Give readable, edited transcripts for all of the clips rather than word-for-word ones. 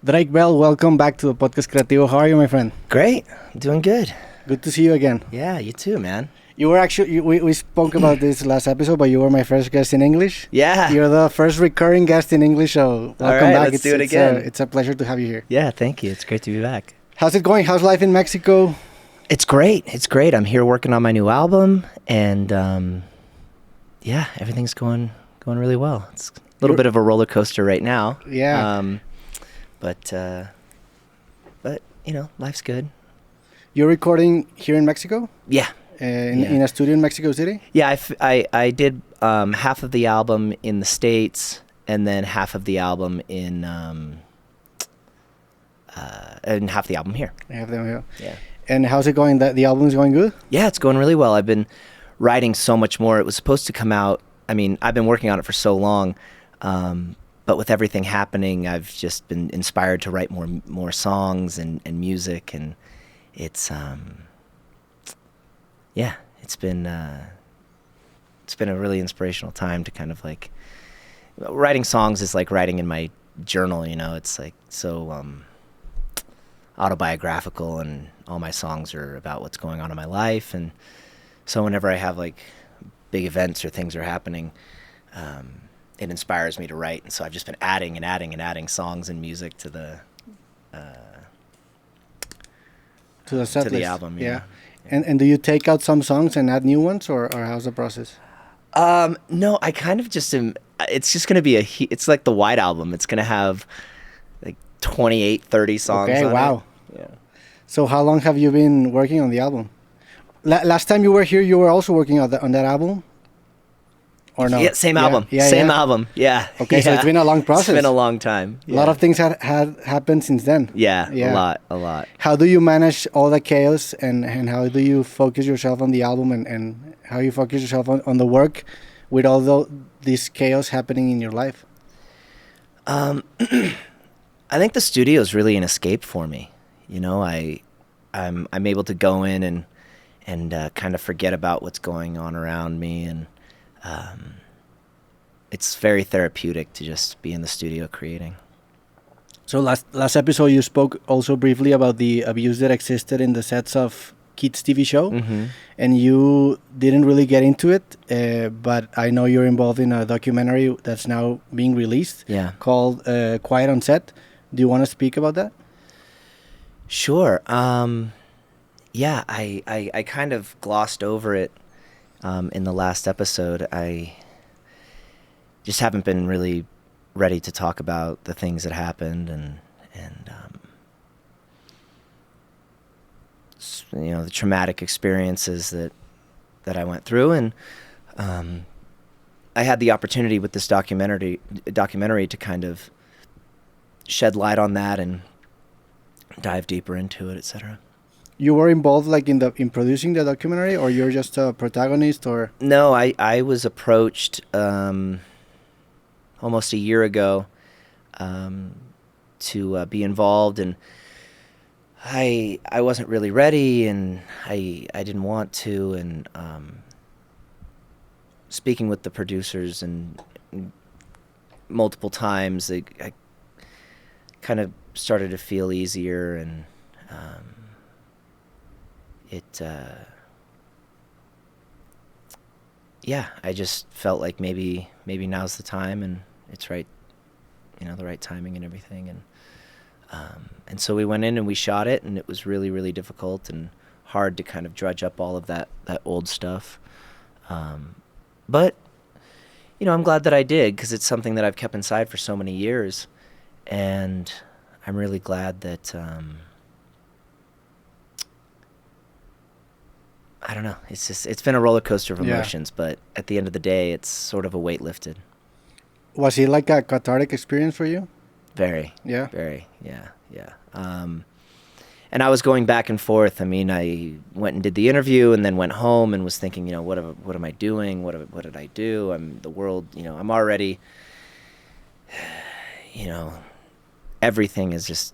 Drake Bell, welcome back to the podcast Creativo. How are you, my friend? Great. Doing good. Good to see you again. Yeah, you too, man. You were actually, we spoke about this last episode, but you were my first guest in English. Yeah. You're the first recurring guest in English, so welcome All right, back. let's do it again. It's a pleasure to have you here. Yeah, thank you. It's great to be back. How's it going? How's life in Mexico? It's great. It's great. I'm here working on my new album, and yeah, everything's going really well. It's a little bit of a roller coaster right now. Yeah. But you know, life's good. You're recording here in Mexico? Yeah. In a studio in Mexico City? Yeah, I did half of the album in the States, and then half of the album and half the album here. I have them here. Yeah. And how's it going? The album's going good? Yeah, it's going really well. I've been writing so much more. It was supposed to come out. I mean, I've been working on it for so long, but with everything happening, I've just been inspired to write more songs and music, and it's yeah, it's been a really inspirational time to kind of like writing songs is like writing in my journal. You know, it's like so autobiographical, and all my songs are about what's going on in my life. And so whenever I have like big events or things are happening, it inspires me to write. And so I've just been adding songs and music to the set to list. the album. Yeah. And do you take out some songs and add new ones, or how's the process? No, I kind of just am. It's just gonna be it's like the White Album. It's gonna have like 28, 30 songs. Okay, on wow. it. Yeah. So how long have you been working on the album? Last time you were here, you were also working on that album, or no? Yeah, same album. Same album. Yeah. Okay, so it's been a long process. It's been a long time. A lot of things had happened since then. Yeah, a lot. How do you manage all the chaos, and how do you focus yourself on the album, and how you focus yourself on the work with all this chaos happening in your life? I think the studio is really an escape for me. You know, I'm able to go in and kind of forget about what's going on around me, and it's very therapeutic to just be in the studio creating. So last episode you spoke also briefly about the abuse that existed in the sets of kids' TV show, and you didn't really get into it, but I know you're involved in a documentary that's now being released, called Quiet on Set. Do you want to speak about that? Sure. Yeah, I kind of glossed over it in the last episode. I just haven't been really ready to talk about the things that happened, and you know, the traumatic experiences that I went through, and I had the opportunity with this documentary to kind of shed light on that and dive deeper into it, etc. You were involved like in producing the documentary, or you're just a protagonist, or? No, I was approached almost a year ago to be involved, and I wasn't really ready, and I didn't want to, and speaking with the producers and multiple times, I kind of started to feel easier, and I just felt like maybe now's the time, and it's right, you know, the right timing and everything, and so we went in and we shot it, and it was really, really difficult and hard to kind of drudge up all of that old stuff, but you know, I'm glad that I did, because it's something that I've kept inside for so many years, and I'm really glad that I don't know. It's been a roller coaster of emotions, but at the end of the day, it's sort of a weight lifted. Was it like a cathartic experience for you? Very. Yeah. Very. Yeah. And I was going back and forth. I mean, I went and did the interview, and then went home and was thinking, you know, what am I doing? What did I do? The world. You know, I'm already. You know, everything is just.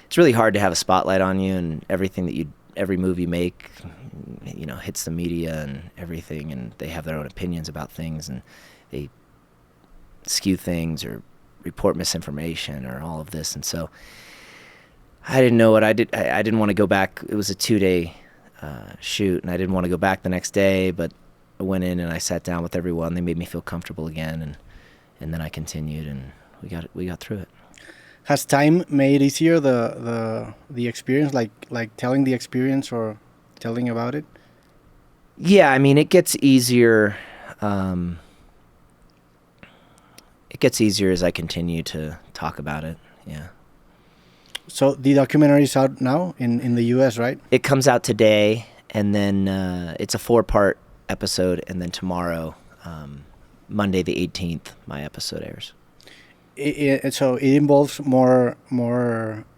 It's really hard to have a spotlight on you, and everything that every move you make, you know, hits the media and everything, and they have their own opinions about things, and they skew things or report misinformation or all of this. And so I didn't know what I did. I didn't want to go back. It was a 2-day shoot, and I didn't want to go back the next day, but I went in and I sat down with everyone. They made me feel comfortable again, and then I continued, and we got through it. Has time made easier the experience, like telling the experience or telling about it? Yeah, I mean, it gets easier. It gets easier as I continue to talk about it. Yeah. So the documentary is out now in the US, right? It comes out today, and then it's a 4-part episode, and then tomorrow, Monday the 18th, my episode airs. So it involves more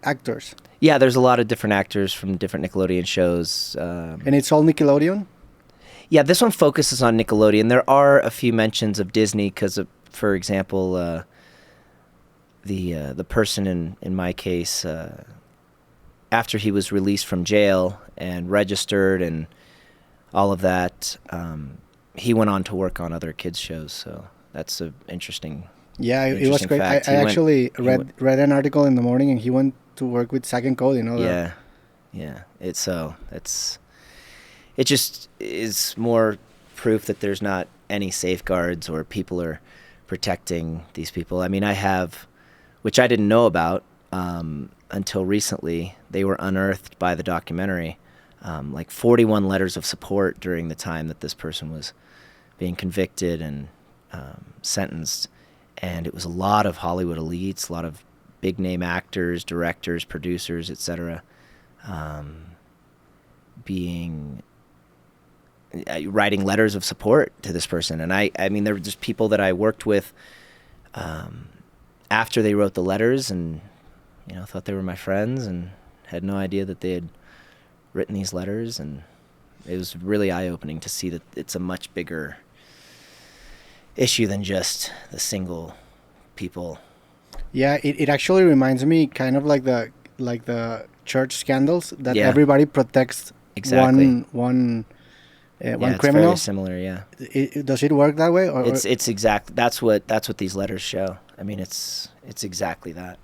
actors. Yeah, there's a lot of different actors from different Nickelodeon shows. And it's all Nickelodeon? Yeah, this one focuses on Nickelodeon. There are a few mentions of Disney because, for example, the person in my case, after he was released from jail and registered and all of that, he went on to work on other kids shows. So that's an interesting. Yeah, it was great. I actually read an article in the morning, and he went to work with Zack and Cody. Yeah. It just is more proof that there's not any safeguards or people are protecting these people. I mean, I have, which I didn't know about until recently. They were unearthed by the documentary, like 41 letters of support during the time that this person was being convicted and sentenced. And it was a lot of Hollywood elites, a lot of big name actors, directors, producers, etc. Writing letters of support to this person. And I mean, there were just people that I worked with after they wrote the letters, and thought they were my friends, and had no idea that they had written these letters. And it was really eye-opening to see that it's a much bigger issue than just the single people. Yeah, it actually reminds me kind of like the church scandals that everybody protects. Exactly. one it's criminal. Very similar, yeah. Does it work that way? Or it's exact. That's what these letters show. I mean, it's exactly that.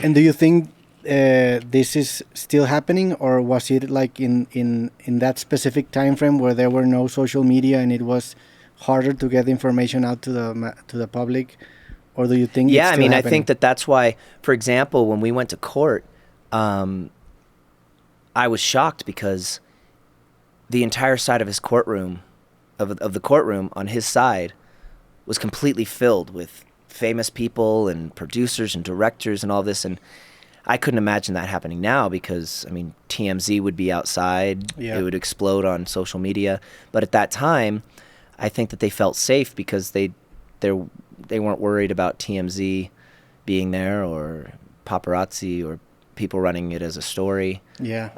And do you think this is still happening, or was it like in that specific time frame where there were no social media and it was harder to get information out to the public? Or do you think it's still happening? I think that's why, for example, when we went to court, I was shocked because the entire side of his courtroom, of the courtroom on his side, was completely filled with famous people and producers and directors and all this. And I couldn't imagine that happening now because, I mean, TMZ would be outside. Yeah. It would explode on social media. But at that time, I think that they felt safe because they weren't worried about TMZ being there or paparazzi or people running it as a story. Yeah.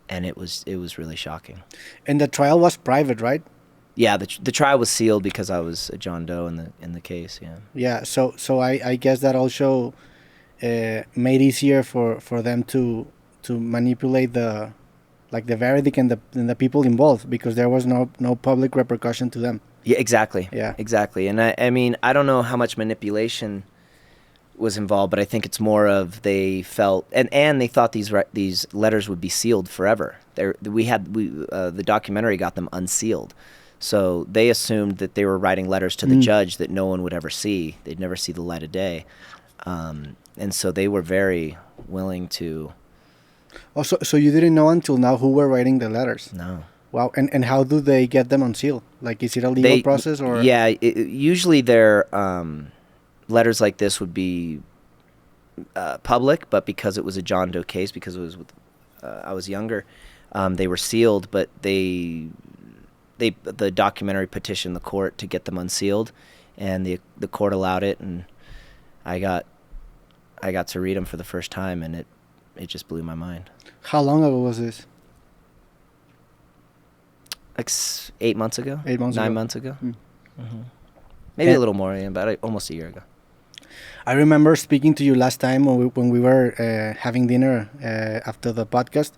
And it was really shocking. And the trial was private, right? Yeah, the trial was sealed because I was a John Doe in the case. Yeah. Yeah. So I guess that also made easier for them to manipulate the verdict and the people involved, because there was no public repercussion to them. Yeah, exactly. Yeah, exactly. And I mean, I don't know how much manipulation was involved, but I think it's more of they felt and they thought these letters would be sealed forever. The documentary got them unsealed, so they assumed that they were writing letters to the judge that no one would ever see. They'd never see the light of day, and so they were very willing to. Oh, so you didn't know until now who were writing the letters? No. Wow. And how do they get them unsealed? Like, is it a legal process or? Yeah, usually their letters like this would be public, but because it was a John Doe case, because it was I was younger, they were sealed. But the documentary petitioned the court to get them unsealed, and the court allowed it, and I got to read them for the first time, and it just blew my mind. How long ago was this? Like 8 months ago. 8 months ago. 9 months ago. Mm-hmm. Maybe a little more, about almost a year ago. I remember speaking to you last time when we were having dinner after the podcast,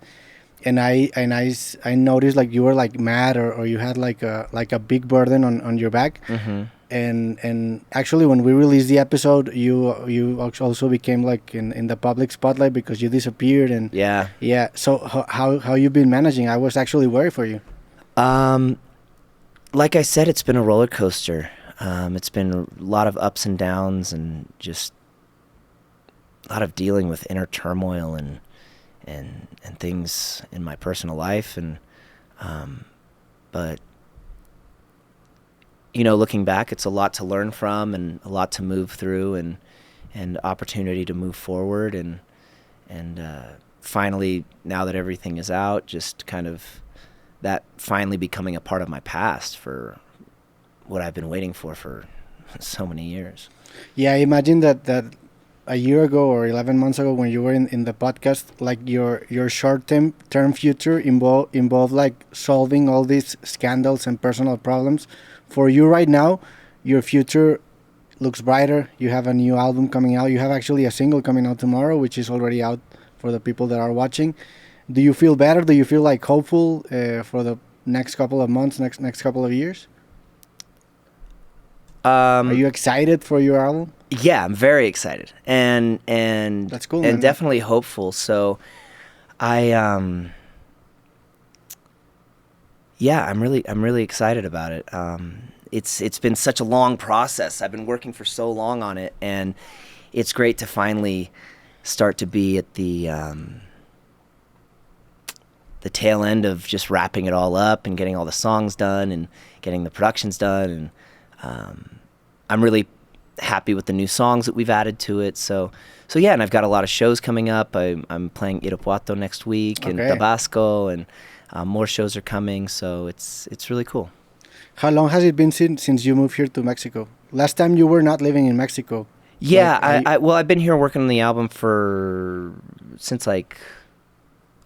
and I noticed like you were like mad or you had like a big burden on your back. Mm-hmm. and actually when we released the episode, you also became like in the public spotlight because you disappeared. And yeah. So how you been managing? I was actually worried for you. Like I said, it's been a roller coaster. It's been a lot of ups and downs, and just a lot of dealing with inner turmoil and things in my personal life. And but looking back, it's a lot to learn from and a lot to move through, and opportunity to move forward, and finally, now that everything is out, just kind of that finally becoming a part of my past for what I've been waiting for so many years. Yeah, I imagine that a year ago or 11 months ago when you were in the podcast, like your short-term future involved like solving all these scandals and personal problems. For you right now, your future looks brighter. You have a new album coming out. You have actually a single coming out tomorrow, which is already out for the people that are watching. Do you feel better? Do you feel like hopeful for the next couple of months, next couple of years? Are you excited for your album? Yeah, I'm very excited, and that's cool, and man. Definitely hopeful. So, I'm really excited about it. It's been such a long process. I've been working for so long on it, and it's great to finally start to be at the tail end of just wrapping it all up and getting all the songs done and getting the productions done. And I'm really happy with the new songs that we've added to it. So yeah, and I've got a lot of shows coming up. I'm playing Irapuato next week and Tabasco, and more shows are coming. So it's really cool. How long has it been since you moved here to Mexico? Last time you were not living in Mexico. Yeah, I've been here working on the album since like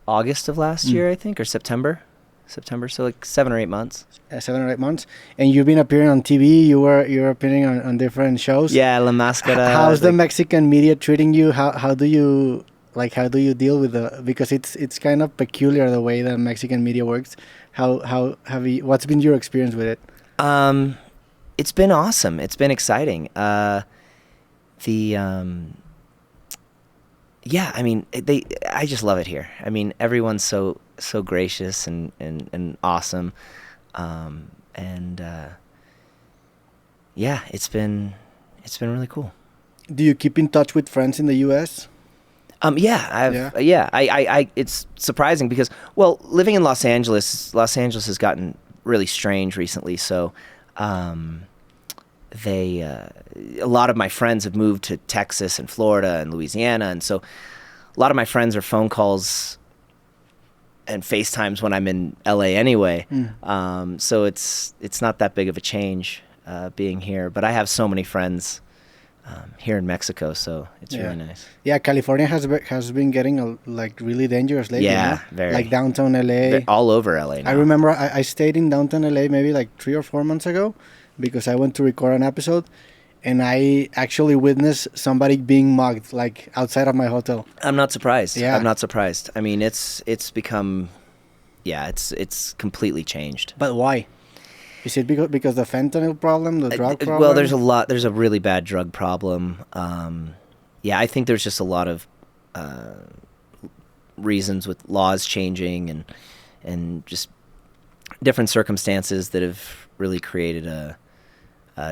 August of last year, I think, or September, so like 7 or 8 months. 7 or 8 months. And you've been appearing on TV. You're appearing on different shows. Yeah, La Máscara. How's the Mexican media treating you? How do you deal with because it's kind of peculiar the way the Mexican media works. What's been your experience with it? It's been awesome. It's been exciting. Yeah, I mean, I just love it here. I mean, everyone's so gracious and awesome. Yeah, it's been really cool. Do you keep in touch with friends in the US? It's surprising because, well, living in Los Angeles has gotten really strange recently. So, a lot of my friends have moved to Texas and Florida and Louisiana, and so a lot of my friends are phone calls and FaceTimes when I'm in LA anyway. So it's not that big of a change being here, but I have so many friends here in Mexico, so it's really nice. Yeah, California has been getting like really dangerous lately. Yeah, very. Like downtown LA. All over LA now. I remember I stayed in downtown LA maybe like 3 or 4 months ago because I went to record an episode, and I actually witnessed somebody being mugged like outside of my hotel. I'm not surprised. Yeah. I'm not surprised. I mean, it's become, it's completely changed. But why? Is it because the fentanyl problem, the drug problem? Well, there's a really bad drug problem. I think there's just a lot of reasons with laws changing and just different circumstances that have really created a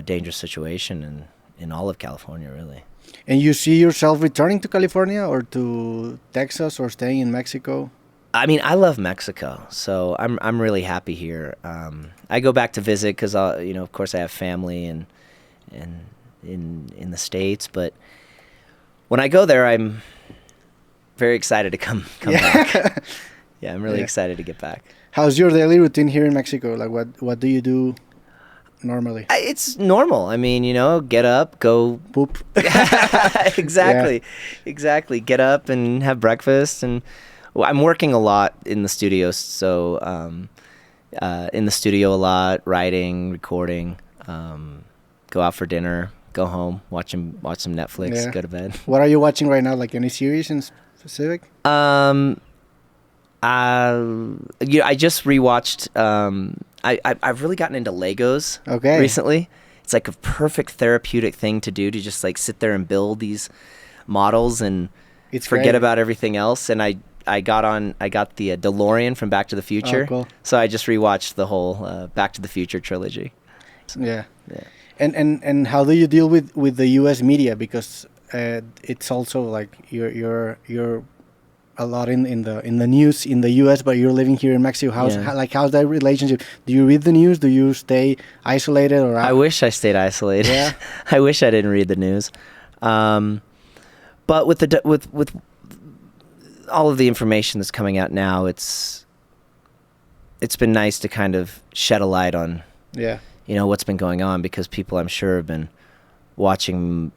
dangerous situation in all of California, really. And you see yourself returning to California or to Texas or staying in Mexico? I mean, I love Mexico, so I'm really happy here. I go back to visit because of course I have family and in the States, but when I go there, I'm very excited to come back. Yeah, I'm really excited to get back. How's your daily routine here in Mexico? Like, what do you do normally? It's normal. I mean, get up, go poop. Exactly. Get up and have breakfast, and I'm working a lot in the studio, so in the studio a lot, writing, recording, go out for dinner, go home, watch some Netflix, go to bed. What are you watching right now? Like any series in specific? I just rewatched. I've really gotten into Legos recently. it's like a perfect therapeutic thing to do, to just like sit there and build these models and forget about everything else. And I got the DeLorean from Back to the Future. Oh, cool. So I just rewatched the whole Back to the Future trilogy. Yeah. And how do you deal with the U.S. media? Because it's also like you're a lot in the news in the U.S., but you're living here in Mexico. How's that relationship? Do you read the news? Do you stay isolated? Or I wish I stayed isolated. Yeah. I wish I didn't read the news. But with all of the information that's coming out now, it's been nice to kind of shed a light on what's been going on, because people, I'm sure, have been watching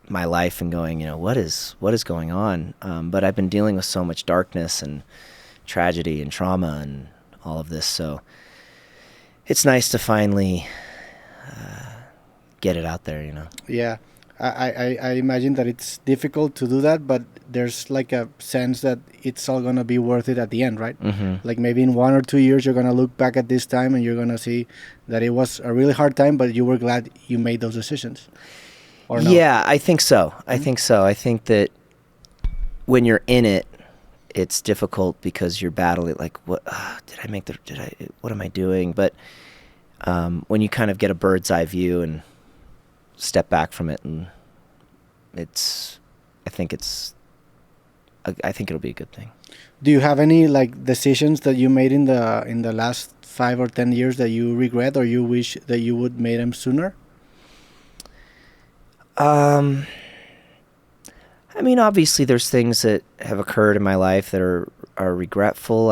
my life and going, what is going on? But I've been dealing with so much darkness and tragedy and trauma and all of this, so it's nice to finally get it out there, Yeah, I imagine that it's difficult to do that, but there's like a sense that it's all gonna be worth it at the end, right? Mm-hmm. Like maybe in 1 or 2 years you're gonna look back at this time and you're gonna see that it was a really hard time, but you were glad you made those decisions. Or no? Yeah, I think so. I think that when you're in it, it's difficult because you're battling like, what am I doing? But when you kind of get a bird's eye view and step back from it, and I think it'll be a good thing. Do you have any like decisions that you made in the last 5 or 10 years that you regret, or you wish that you would made them sooner? I mean, obviously there's things that have occurred in my life that are regretful.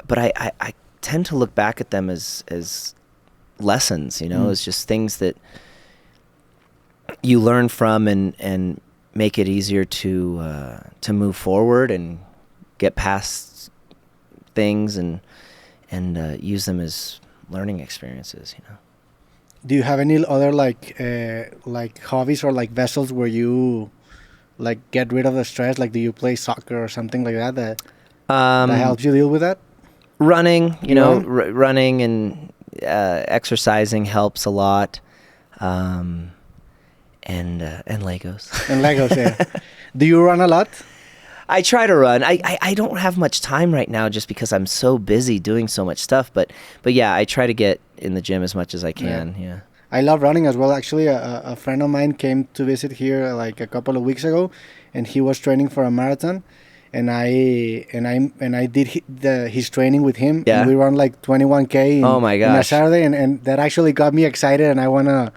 But I tend to look back at them as lessons, It's just things that you learn from and make it easier to move forward and get past things and use them as learning experiences, Do you have any other like hobbies or like vessels where you like get rid of the stress? Like, do you play soccer or something like that helps you deal with that? Running, running and exercising helps a lot, and Legos. And Legos, yeah. Do you run a lot? I try to run. I don't have much time right now just because I'm so busy doing so much stuff. But yeah, I try to get in the gym as much as I can. Yeah. I love running as well. Actually, a friend of mine came to visit here like a couple of weeks ago, and he was training for a marathon, and I did his training with him. Yeah. And we run like 21K. Oh my gosh. In a Saturday, and that actually got me excited, and I wanna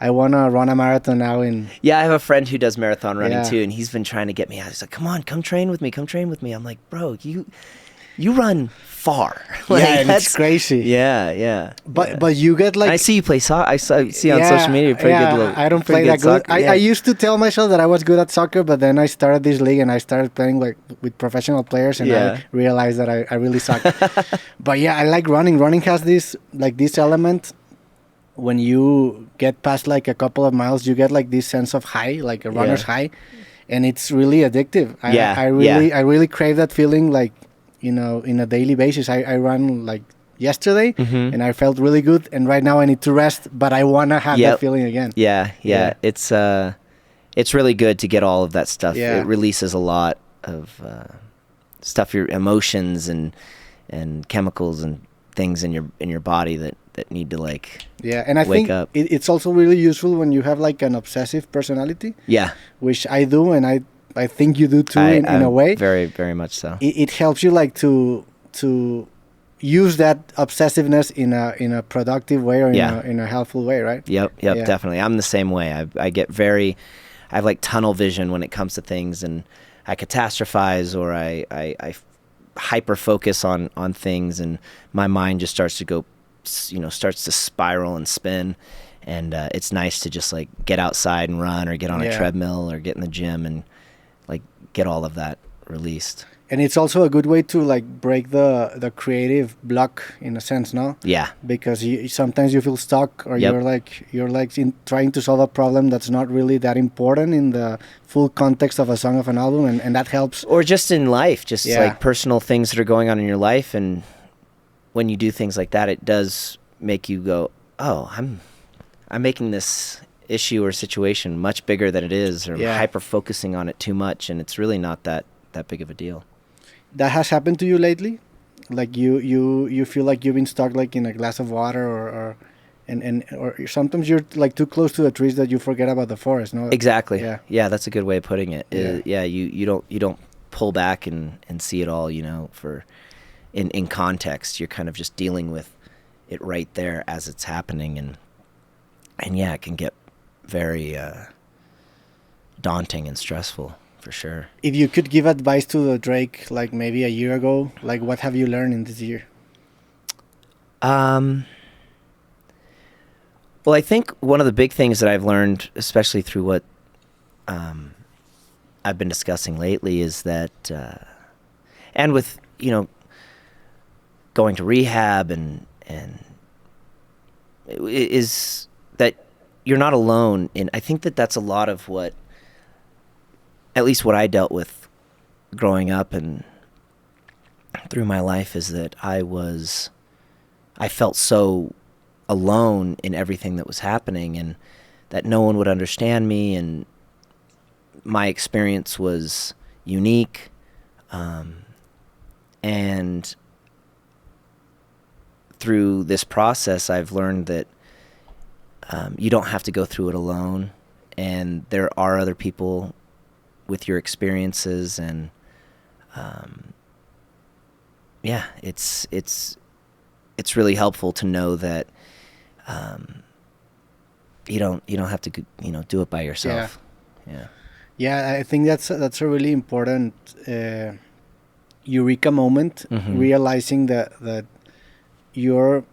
run a marathon now. Yeah, I have a friend who does marathon running too, and he's been trying to get me out. He's like, come train with me. I'm like, bro, you run far. Like, yeah, and it's crazy. Yeah. But you get like... I see you play soccer. I see on social media you're pretty good. I don't play that good. I used to tell myself that I was good at soccer, but then I started this league and I started playing like with professional players, and I realized that I really suck. But yeah, I like running. Running has this element. When you get past like a couple of miles, you get like this sense of high, like a runner's high, and it's really addictive. I really crave that feeling, like, in a daily basis. I ran like yesterday, and I felt really good, and right now I need to rest, but I want to have that feeling again. Yeah. It's really good to get all of that stuff. It releases a lot of stuff, your emotions and chemicals and things in your body that need to and I think it's also really useful when you have like an obsessive personality, which I do, and I think you do too, in a way. Very, very much so. It helps you like to use that obsessiveness in a productive way, or in a helpful way, right? Yep, definitely. I'm the same way. I have like tunnel vision when it comes to things, and I catastrophize, or I hyper focus on things, and my mind just starts to go, starts to spiral and spin. And it's nice to just like get outside and run, or get on a treadmill, or get in the gym and like get all of that released. And it's also a good way to like break the creative block, in a sense, no? Yeah. Because sometimes you feel stuck, or you're like trying to solve a problem that's not really that important in the full context of a song, of an album, and that helps. Or just in life, just like personal things that are going on in your life, and when you do things like that, it does make you go, oh, I'm making this issue or situation much bigger than it is, or hyper focusing on it too much, and it's really not that big of a deal. That has happened to you lately? Like you feel like you've been stuck like in a glass of water, or sometimes you're like too close to the trees that you forget about the forest, no? Exactly. Yeah, that's a good way of putting it. You don't pull back and see it all, for in context. You're kind of just dealing with it right there as it's happening, and it can get very daunting and stressful, for sure. If you could give advice to the Drake like maybe a year ago, like what have you learned in this year? Well, I think one of the big things that I've learned, especially through what I've been discussing lately, is that, and with, going to rehab and is that you're not alone. And I think that that's a lot of what, at least what I dealt with growing up and through my life, is that I felt so alone in everything that was happening, and that no one would understand me, and my experience was unique. And through this process, I've learned that you don't have to go through it alone, and there are other people with your experiences, and it's really helpful to know that you don't have to do it by yourself. I think that's a really important eureka moment, realizing that your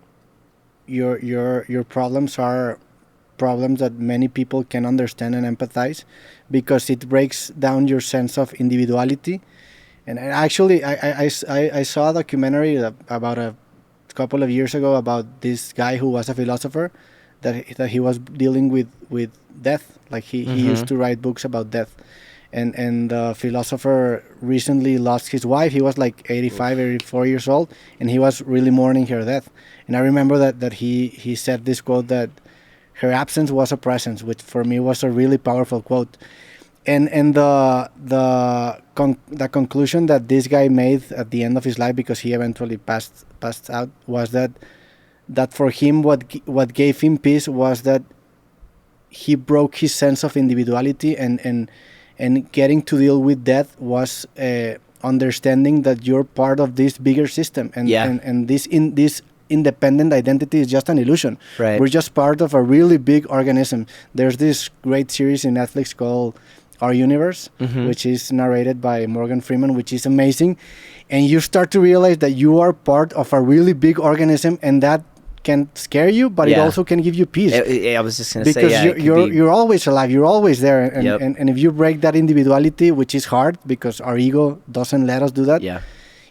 problems are problems that many people can understand and empathize, because it breaks down your sense of individuality. And actually, I saw a documentary about a couple of years ago about this guy who was a philosopher, that he was dealing with death. Like he used to write books about death. And the philosopher recently lost his wife. He was like 85, 84 years old, and he was really mourning her death. And I remember that he said this quote, that her absence was a presence, which for me was a really powerful quote. And the conclusion that this guy made at the end of his life, because he eventually passed out, was that for him what gave him peace was that he broke his sense of individuality, and getting to deal with death was understanding that you're part of this bigger system, and this independent identity is just an illusion. Right. We're just part of a really big organism. There's this great series in Netflix called Our Universe, which is narrated by Morgan Freeman, which is amazing. And you start to realize that you are part of a really big organism, and that can scare you, but it also can give you peace. I was just going to say, because you're always alive, you're always there, and if you break that individuality, which is hard because our ego doesn't let us do that,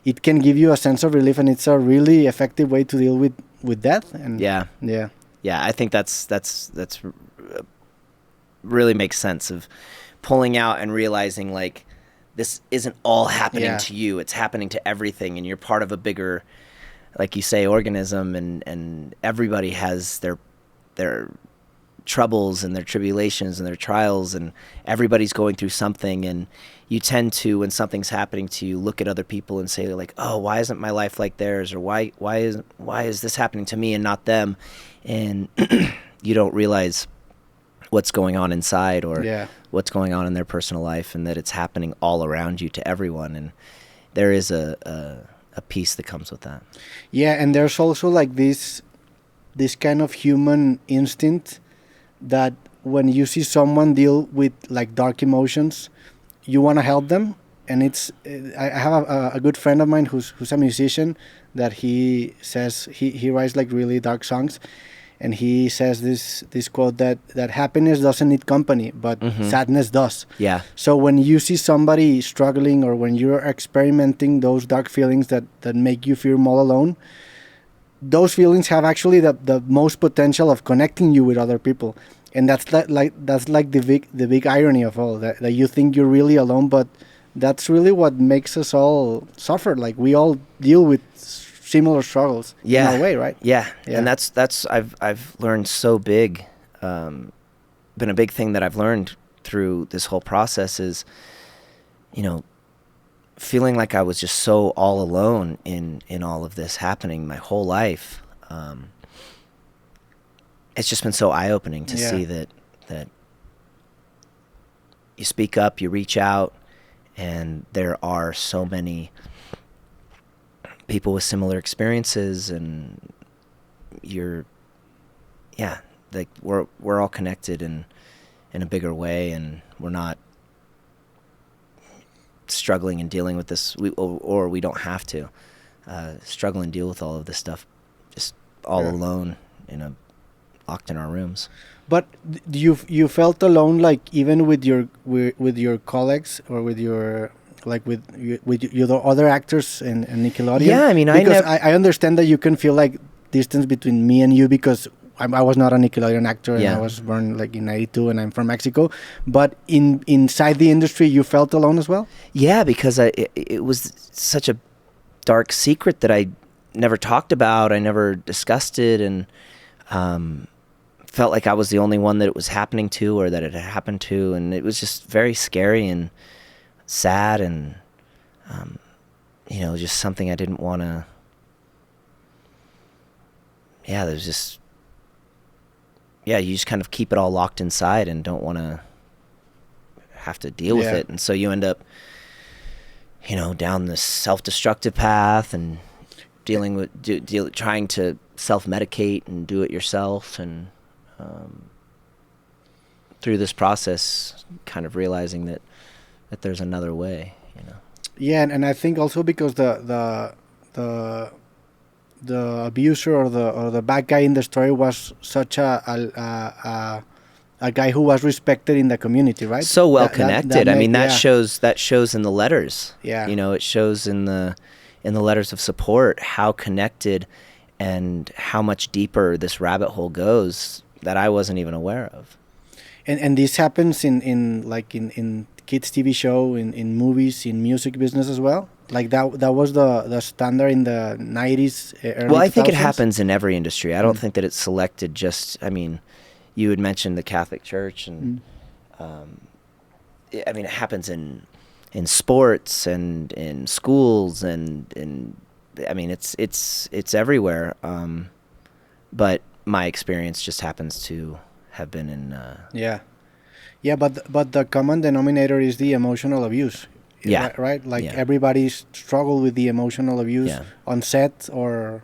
it can give you a sense of relief, and it's a really effective way to deal with death. And I think that's really makes sense, of pulling out and realizing like this isn't all happening to you, it's happening to everything, and you're part of a bigger, like you say, organism, and everybody has their troubles and their tribulations and their trials, and everybody's going through something. And you tend to, when something's happening to you, look at other people and say like, oh, why isn't my life like theirs, or why is this happening to me and not them? And you don't realize what's going on inside, or what's going on in their personal life, and that it's happening all around you, to everyone. And there is a peace that comes with that. And there's also like this kind of human instinct that when you see someone deal with like dark emotions, you want to help them. And I have a good friend of mine who's a musician, that he says he writes like really dark songs, and he says this quote that happiness doesn't need company, but sadness does. So when you see somebody struggling, or when you're experimenting those dark feelings that make you feel more alone, those feelings have actually the most potential of connecting you with other people. And that's the big irony of all that you think you're really alone, but that's really what makes us all suffer. Like we all deal with similar struggles in our way, right? And that's I've learned so big been a big thing that I've learned through this whole process is, feeling like I was just so all alone in all of this happening my whole life. It's just been so eye-opening to see that you speak up, you reach out, and there are so many people with similar experiences, and we're all connected in a bigger way, and we're not struggling and dealing with this, or we don't have to struggle and deal with all of this stuff just all alone locked in our rooms. But you felt alone, like even with your colleagues, or with your your other actors in Nickelodeon? Yeah, I mean, I understand that you can feel like distance between me and you, because I was not a Nickelodeon actor, and I was born like in '92, and I'm from Mexico. But inside the industry, you felt alone as well? Yeah, because it was such a dark secret that I never talked about. I never discussed it, and felt like I was the only one that it was happening to, or that it had happened to, and it was just very scary and sad, and just something I didn't want to. Yeah, there's just. Yeah, you just kind of keep it all locked inside and don't want to have to deal with it. And so you end up, down this self-destructive path, and dealing with, trying to self-medicate and do it yourself. And through this process, kind of realizing that there's another way, Yeah, and I think also because the abuser or the bad guy in the story was such a guy who was respected in the community, right? So well connected. That shows in the letters. Yeah. It shows in the letters of support how connected and how much deeper this rabbit hole goes that I wasn't even aware of. And this happens in kids TV show, in movies, in music business as well. Like that was the standard in the 90s, early Well, I think 2000s? it happens in every industry. I don't think that it's selected just, you had mentioned the Catholic Church, and it happens in sports and in schools, and it's everywhere. But my experience just happens to have been in but the common denominator is the emotional abuse. Yeah. Right? Like everybody's struggled with the emotional abuse on set, or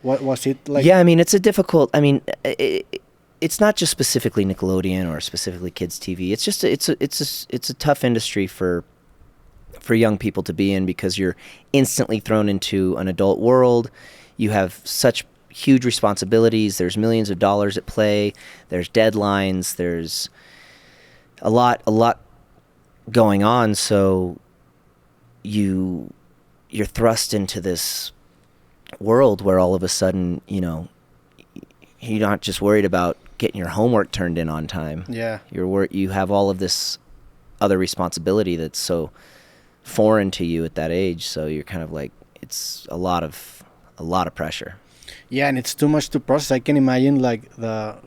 what was it like? Yeah, it's a difficult, it's not just specifically Nickelodeon or specifically kids TV. It's just it's a tough industry for young people to be in, because you're instantly thrown into an adult world. You have such huge responsibilities. There's millions of dollars at play. There's deadlines. There's a lot going on, so you're thrust into this world where all of a sudden, you're not just worried about getting your homework turned in on time. Yeah. You have all of this other responsibility that's so foreign to you at that age, so you're kind of like, it's a lot of pressure. Yeah, and it's too much to process. I can imagine,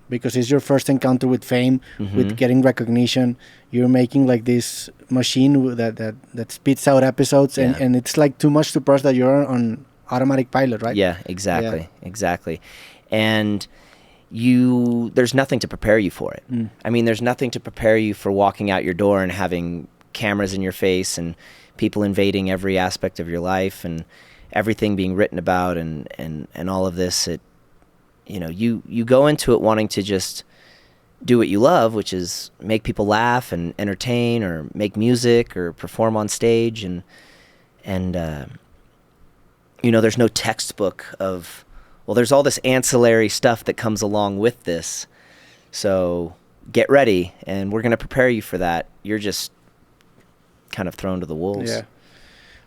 because it's your first encounter with fame, with getting recognition. You're making like this machine that spits out episodes, and it's like too much to process that you're on automatic pilot, right? Yeah, exactly. And there's nothing to prepare you for it. There's nothing to prepare you for walking out your door and having cameras in your face and people invading every aspect of your life, and everything being written about, and all of this. You go into it wanting to just do what you love, which is make people laugh and entertain, or make music, or perform on stage, and there's no textbook of, well, there's all this ancillary stuff that comes along with this, so get ready, and we're going to prepare you for that. You're just kind of thrown to the wolves. Yeah.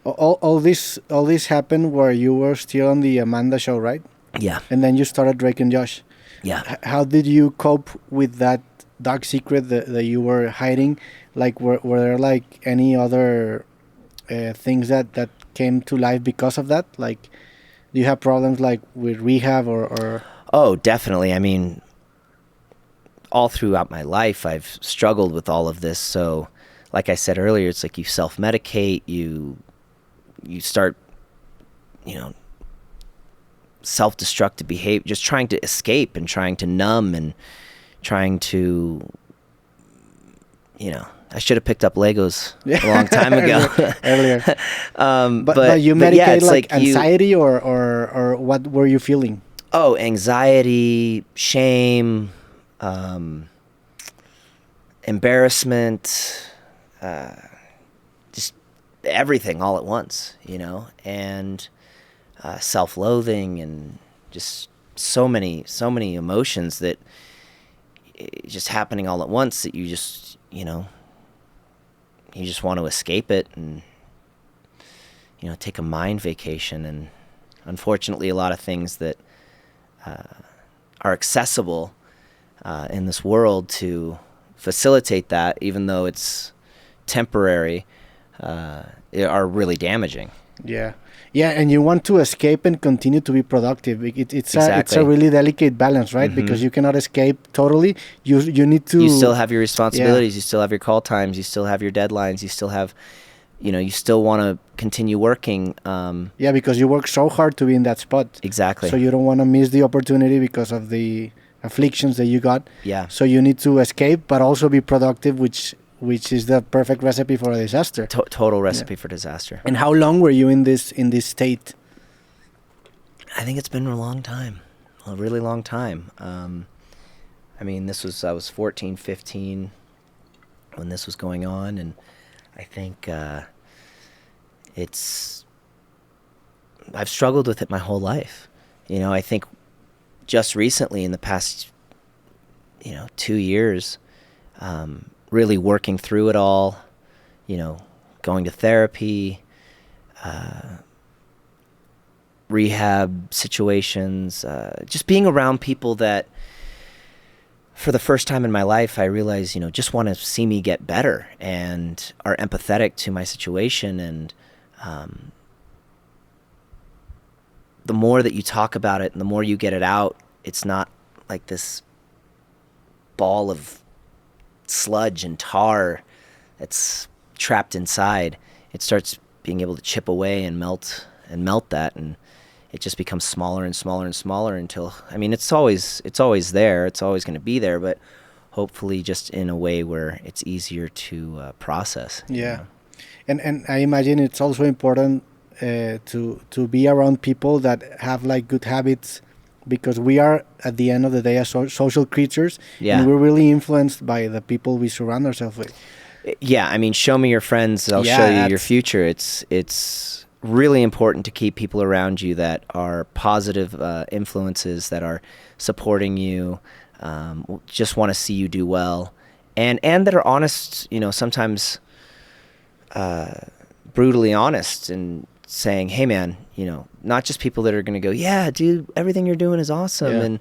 All this happened where you were still on the Amanda show, right? Yeah. And then you started Drake and Josh. Yeah. How did you cope with that dark secret that you were hiding? Like, were there like any other things that came to life because of that? Like, do you have problems like with rehab or? Oh, definitely. all throughout my life, I've struggled with all of this. So like I said earlier, it's like you self-medicate, you start, you know, self-destructive behavior, just trying to escape and trying to numb and trying to, you know, I should have picked up Legos a long time ago. Earlier. But you medicate like anxiety or what were you feeling? Oh, anxiety, shame, embarrassment, just everything all at once, you know, and self-loathing and just so many emotions that just happening all at once that you just, you know, you just want to escape it and, you know, take a mind vacation. And unfortunately, a lot of things that are accessible in this world to facilitate that, even though it's temporary, are really damaging. Yeah, and you want to escape and continue to be productive. It's a really delicate balance, right? Mm-hmm. Because you cannot escape totally. You need to. You still have your responsibilities. Yeah. You still have your call times. You still have your deadlines. You still have, you know, you still want to continue working. Yeah, because you work so hard to be in that spot. Exactly. So you don't want to miss the opportunity because of the afflictions that you got. Yeah. So you need to escape, but also be productive, which is the perfect recipe for a disaster. Total recipe for disaster. And how long were you in this state? I think it's been a long time, a really long time. I mean, I was 14, 15 when this was going on, and I think I've struggled with it my whole life. You know, I think just recently in the past, 2 years, really working through it all, going to therapy, rehab situations, just being around people that for the first time in my life, I realized, just want to see me get better and are empathetic to my situation. And the more that you talk about it and the more you get it out, it's not like this ball of sludge and tar that's trapped inside. It starts being able to chip away and melt that, and it just becomes smaller and smaller and smaller until, I mean, it's always there. It's always going to be there, but hopefully just in a way where it's easier to process. Yeah. And I imagine it's also important to be around people that have like good habits, because we are at the end of the day as social creatures. Yeah. And we're really influenced by the people we surround ourselves with. Yeah, I mean, show me your friends, I'll show you your future. It's really important to keep people around you that are positive influences, that are supporting you, just want to see you do well, and that are honest, sometimes brutally honest, and saying, hey man, not just people that are going to go, yeah, dude, everything you're doing is awesome, and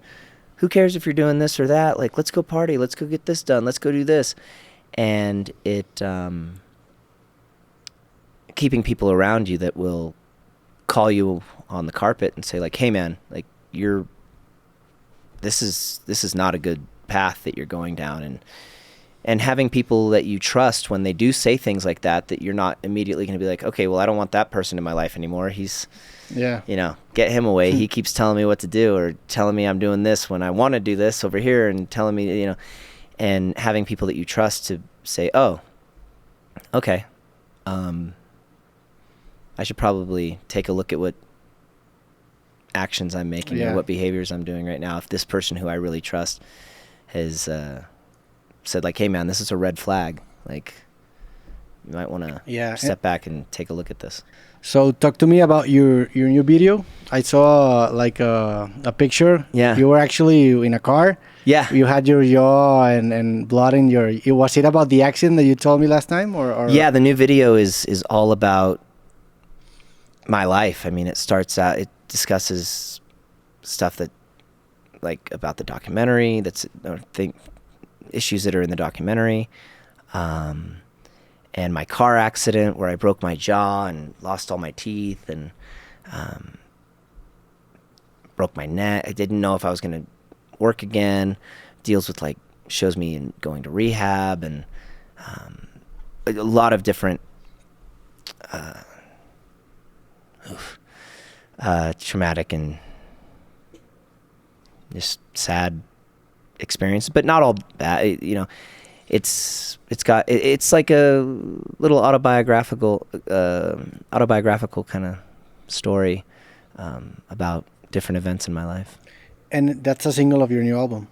who cares if you're doing this or that, like, let's go party, let's go get this done, let's go do this. And it keeping people around you that will call you on the carpet and say, like, hey man, like, this is not a good path that you're going down, and having people that you trust when they do say things like that you're not immediately going to be like, okay, well, I don't want that person in my life anymore. He's, get him away. He keeps telling me what to do, or telling me I'm doing this when I want to do this over here, and telling me, and having people that you trust to say, oh, okay, I should probably take a look at what actions I'm making or what behaviors I'm doing right now. If this person who I really trust has said, like, hey man, this is a red flag, like, you might want to step back and take a look at this. So talk to me about your new video. I saw like a picture. Yeah. You were actually in a car. Yeah. You had your jaw and blood in your... Was it about the accident that you told me last time? Or? Yeah, the new video is all about my life. I mean, it discusses stuff that, like, about the documentary, issues that are in the documentary, and my car accident where I broke my jaw and lost all my teeth, and broke my neck. I didn't know if I was going to work again. Deals with, like, shows me in going to rehab and a lot of different traumatic and just sad experiences, but not all bad. You know, it's like a little autobiographical kind of story about different events in my life. And that's a single of your new album.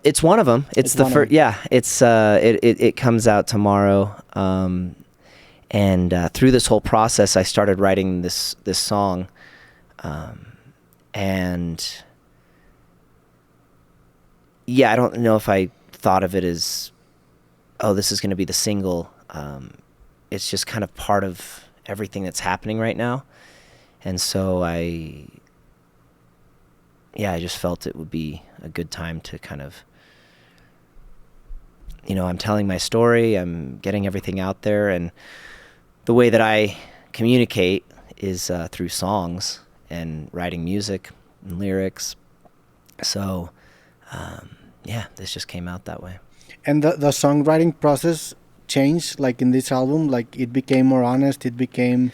It's one of them. It's the first. Yeah, it's it comes out tomorrow. And through this whole process, I started writing this song, and yeah, I don't know if I thought of it as, oh, this is going to be the single. It's just kind of part of everything that's happening right now, and so I just felt it would be a good time to kind of, you know, I'm telling my story, I'm getting everything out there, and the way that I communicate is through songs and writing music and lyrics. So, this just came out that way. And the songwriting process changed, like in this album, like it became more honest. It became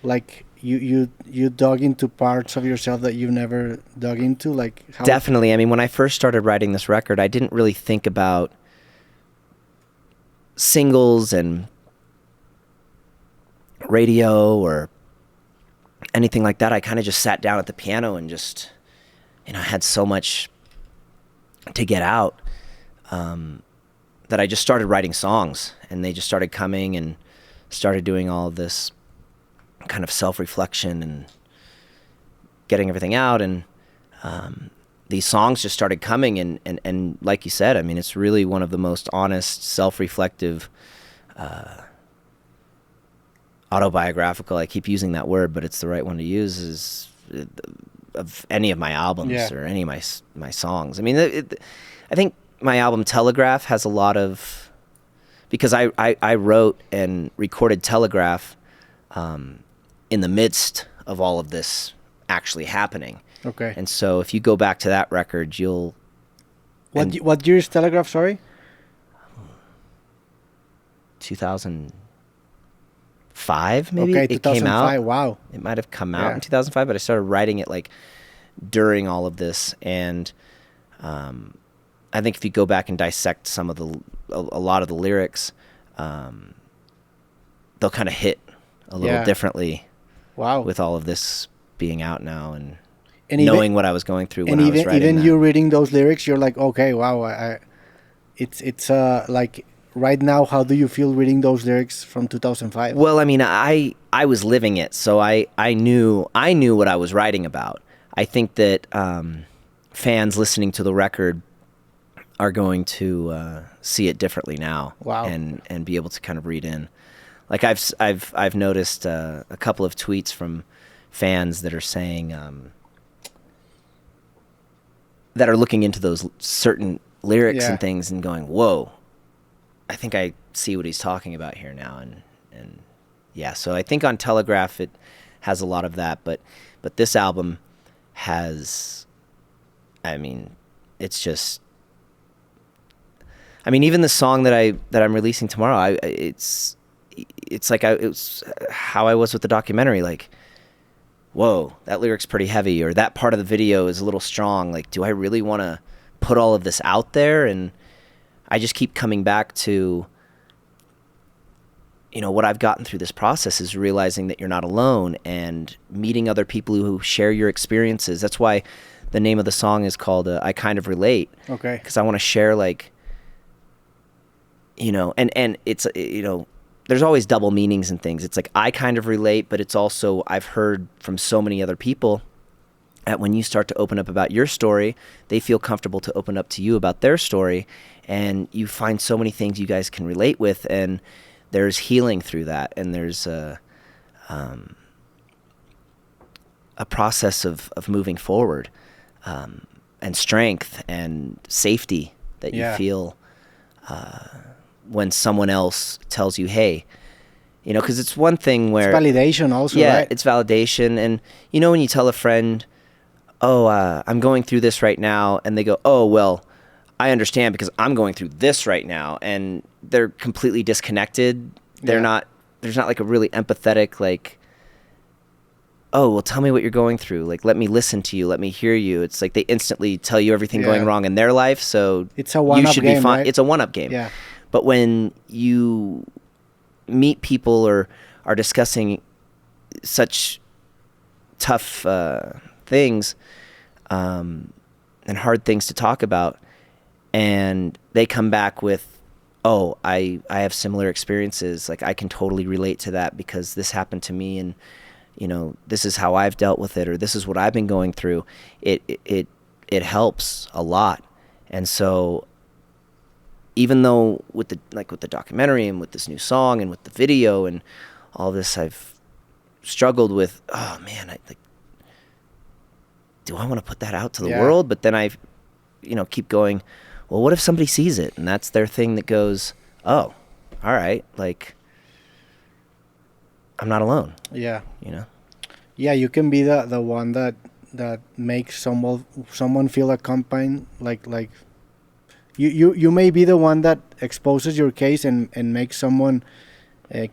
like you dug into parts of yourself that you've never dug into. Like how definitely. I mean, when I first started writing this record, I didn't really think about singles and radio or anything like that. I kind of just sat down at the piano and just, you know, I had so much to get out that I just started writing songs, and they just started coming and started doing all of this kind of self-reflection and getting everything out, and these songs just started coming, and like you said, I mean, it's really one of the most honest, self-reflective, autobiographical, I keep using that word, but it's the right one to use, is of any of my albums or any of my songs. I mean, I think my album Telegraph has a lot of, because I wrote and recorded Telegraph in the midst of all of this actually happening. Okay. And so if you go back to that record, you'll... What year is Telegraph, sorry? 2005, maybe? Okay, it 2005, came out. wow. It might have come out in 2005, but I started writing it like during all of this. And I think if you go back and dissect some of a lot of the lyrics, they'll kind of hit a little differently. Wow. With all of this being out now and knowing what I was going through when I was writing even that. you reading those lyrics, you're like, okay, wow, it's like right now, how do you feel reading those lyrics from 2005? Well, I mean, I was living it, so I knew what I was writing about. I think that fans listening to the record are going to see it differently now. Wow. And be able to kind of read in. Like I've noticed a couple of tweets from fans that are saying that are looking into those certain lyrics and things and going, whoa, I think I see what he's talking about here now. And yeah, so I think on Telegraph it has a lot of that, but this album has, I mean, it's just, I mean, even the song that I'm releasing tomorrow, it's like it's how I was with the documentary. Like, whoa, that lyric's pretty heavy, or that part of the video is a little strong. Like, do I really want to put all of this out there? And I just keep coming back to, you know, what I've gotten through this process is realizing that you're not alone and meeting other people who share your experiences. That's why the name of the song is called I Kind of Relate. Okay. Because I want to share, like, you know, and it's, you know, there's always double meanings and things. It's like, I kind of relate, but it's also, I've heard from so many other people that when you start to open up about your story, they feel comfortable to open up to you about their story, and you find so many things you guys can relate with, and there's healing through that, and there's a process of moving forward, and strength and safety that you feel when someone else tells you, hey, you know, because it's one thing where... It's validation also, yeah, right? it's validation. And, you know, when you tell a friend, oh, I'm going through this right now, and they go, oh, well, I understand because I'm going through this right now, and they're they're disconnected. They're not, there's not like a really empathetic, like, oh, well, tell me what you're going through. Like, let me listen to you. Let me hear you. It's like they instantly tell you everything going wrong in their life. So it's a one-up game, be fine. Right? It's a one-up game. Yeah. But when you meet people or are discussing such tough things and hard things to talk about, and they come back with, oh, I have similar experiences. Like, I can totally relate to that because this happened to me, and you know, this is how I've dealt with it, or this is what I've been going through. It helps a lot. And so even though with the documentary and with this new song and with the video and all this, I've struggled with, oh man, do I want to put that out to the world? But then I, keep going, well, what if somebody sees it and that's their thing that goes, oh, all right, like, I'm not alone. Yeah. Yeah, you can be the one that makes someone feel accompanied, like you may be the one that exposes your case and makes someone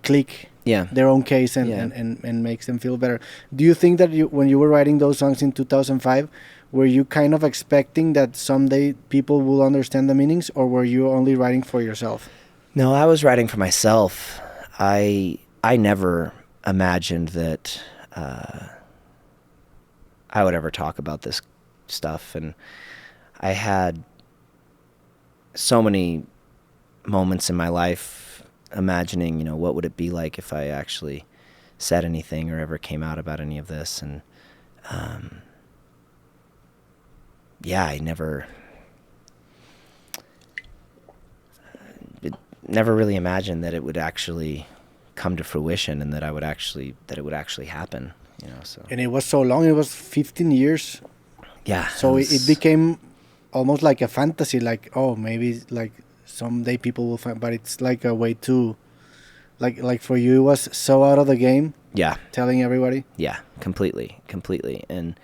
click their own case and makes them feel better. Do you think that when you were writing those songs in 2005, were you kind of expecting that someday people will understand the meanings, or were you only writing for yourself? No, I was writing for myself. I never imagined that I would ever talk about this stuff, and I had so many moments in my life imagining, what would it be like if I actually said anything or ever came out about any of this, and I never really imagined that it would actually come to fruition and that it would actually happen, so. And it was so long, it was 15 years. Yeah. So it became almost like a fantasy, like, oh, maybe like someday people will find, but it's like a way to, like for you, it was so out of the game. Yeah. Telling everybody. Yeah, completely. And,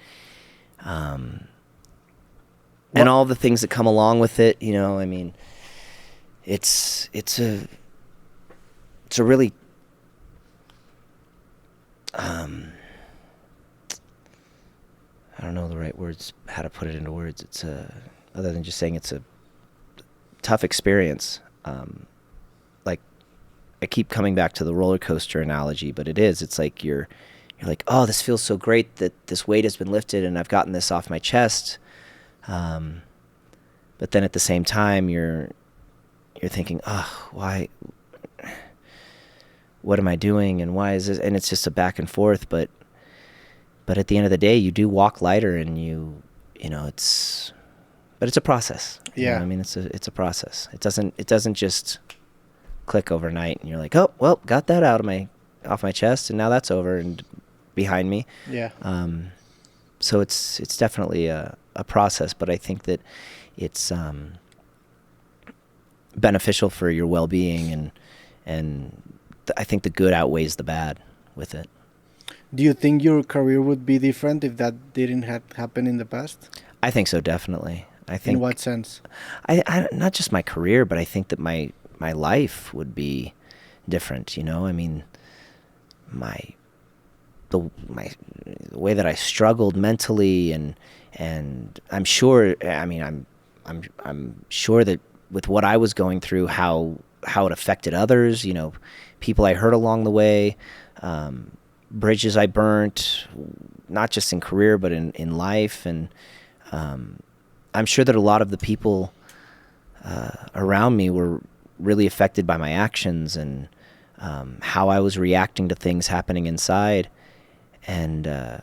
and all the things that come along with it, I mean, it's a really, I don't know the right words, how to put it into words. It's other than just saying it's a tough experience. Like, I keep coming back to the roller coaster analogy, but it is. It's like you're like, oh, this feels so great that this weight has been lifted and I've gotten this off my chest. But then at the same time, you're thinking, oh, why? What am I doing? And why is this? And it's just a back and forth. But at the end of the day, you do walk lighter, and it's a process. Yeah. I mean, it's a process. It doesn't just click overnight, and you're like, oh, well, got that off my chest, and now that's over and behind me. Yeah. So it's definitely a process, but I think that it's beneficial for your well-being, and I think the good outweighs the bad with it. Do you think your career would be different if that didn't happen in the past? I think so, definitely. I think. In what sense? I not just my career, but I think that my life would be different. I mean, the way that I struggled mentally, and I'm sure. I mean, I'm sure that with what I was going through, how it affected others. People I hurt along the way. Bridges I burnt, not just in career, but in life. And I'm sure that a lot of the people around me were really affected by my actions and how I was reacting to things happening inside. And,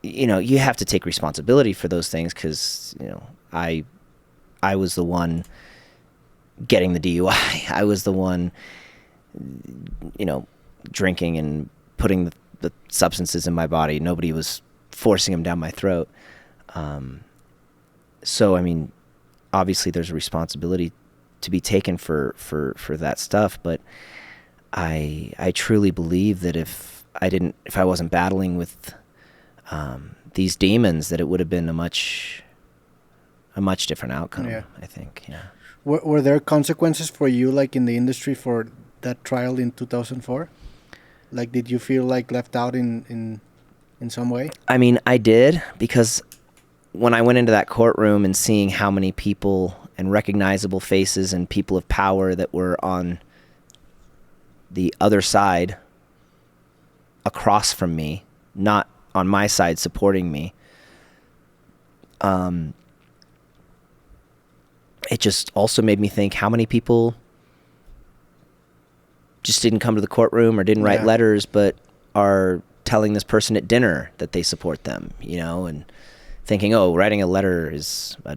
you have to take responsibility for those things because, I was the one getting the DUI. I was the one, drinking and putting the substances in my body. Nobody was forcing them down my throat. So, I mean, obviously there's a responsibility to be taken for that stuff, but I truly believe that if I wasn't battling with these demons, that it would have been a much a much different outcome. Yeah. I think. Yeah. Were there consequences for you, like in the industry, for that trial in 2004? Like, did you feel like left out in some way? I mean, I did, because when I went into that courtroom and seeing how many people and recognizable faces and people of power that were on the other side across from me, not on my side supporting me, it just also made me think how many people just didn't come to the courtroom or didn't write letters, but are telling this person at dinner that they support them, you know, and thinking, oh, writing a letter is a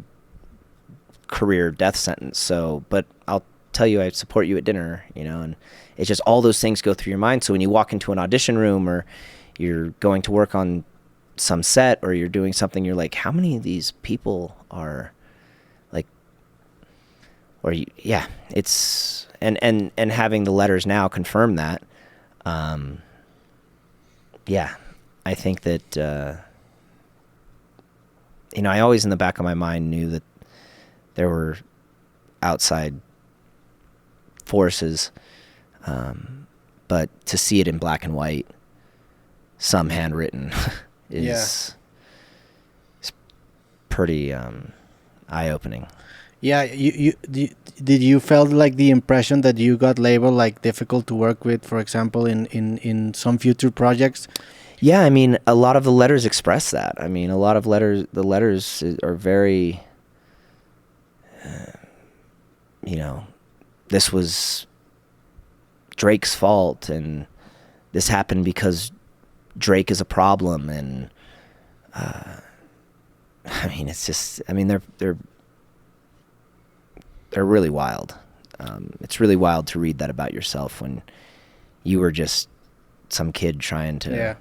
career death sentence. So, but I'll tell you I support you at dinner, you know, and it's just all those things go through your mind. So when you walk into an audition room or you're going to work on some set or you're doing something, you're like, how many of these people are like, or you, yeah, it's, and having the letters now confirm that, yeah, I think that, you know, I always in the back of my mind knew that there were outside forces, but to see it in black and white, some handwritten, is pretty eye-opening. Yeah, did you felt like the impression that you got labeled like difficult to work with, for example, in some future projects? Yeah, I mean, a lot of the letters express that. I mean, a lot of the letters are very, you know, this was Drake's fault, and this happened because Drake is a problem, and I mean, it's just, I mean, they're really wild. It's really wild to read that about yourself when you were just some kid trying to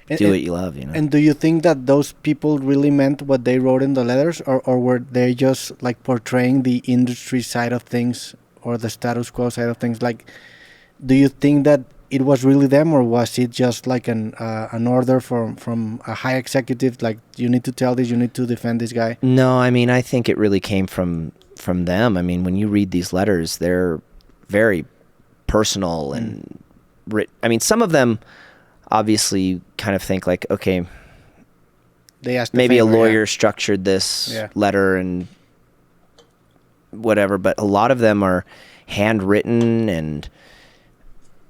do what you love, you know. And do you think that those people really meant what they wrote in the letters, or were they just like portraying the industry side of things or the status quo side of things? Like, do you think that it was really them, or was it just like an order from a high executive, like, you need to tell this, you need to defend this guy? No, I mean, I think it really came from them. I mean, when you read these letters, they're very personal and I mean, some of them obviously you kind of think like, okay, they asked maybe a lawyer structured this letter and whatever, but a lot of them are handwritten and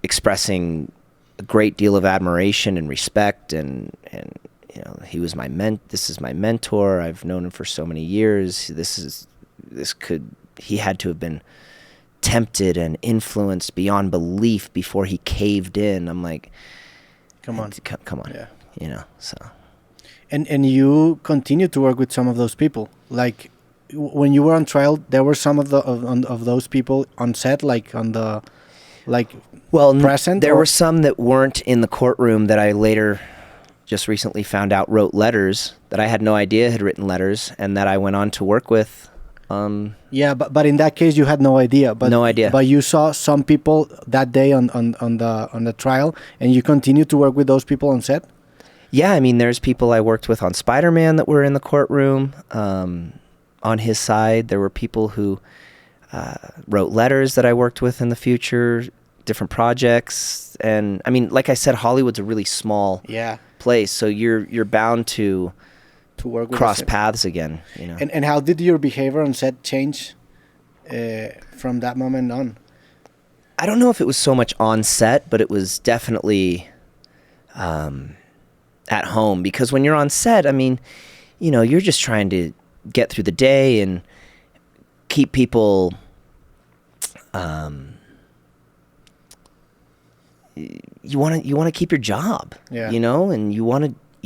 expressing a great deal of admiration and respect, and you know, this is my mentor, I've known him for so many years, he had to have been tempted and influenced beyond belief before he caved in. I'm like, come on, you know. So, and you continue to work with some of those people. Like, when you were on trial, there were some of those people on set, like on the, like, present. There were some that weren't in the courtroom that I later, just recently found out, wrote letters that I had no idea had written letters, and that I went on to work with. Yeah, but in that case you had no idea. No idea. But you saw some people that day on the trial, and you continued to work with those people on set. Yeah, I mean, there's people I worked with on Spider-Man that were in the courtroom. On his side, there were people who wrote letters that I worked with in the future, different projects, and I mean, like I said, Hollywood's a really small place, so you're bound to work with cross paths again, you know. And how did your behavior on set change from that moment on? I don't know if it was so much on set, but it was definitely at home, because when you're on set, I mean, you know, you're just trying to get through the day and keep people you want to keep your job, you know, and you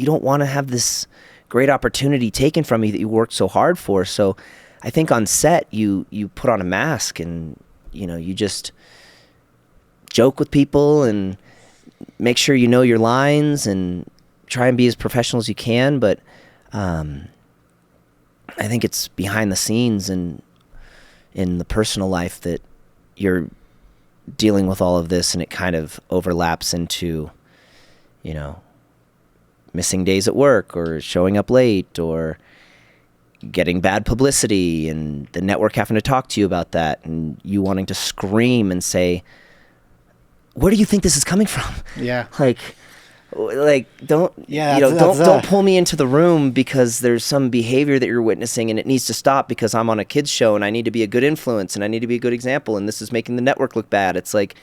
don't want to have this great opportunity taken from you that you worked so hard for. So I think on set you put on a mask, and you know, you just joke with people and make sure you know your lines and try and be as professional as you can, but I think it's behind the scenes and in the personal life that you're dealing with all of this, and it kind of overlaps into, you know, missing days at work or showing up late or getting bad publicity and the network having to talk to you about that and you wanting to scream and say, where do you think this is coming from? Yeah. Like don't, don't pull me into the room because there's some behavior that you're witnessing and it needs to stop because I'm on a kid's show and I need to be a good influence and I need to be a good example and this is making the network look bad. It's like,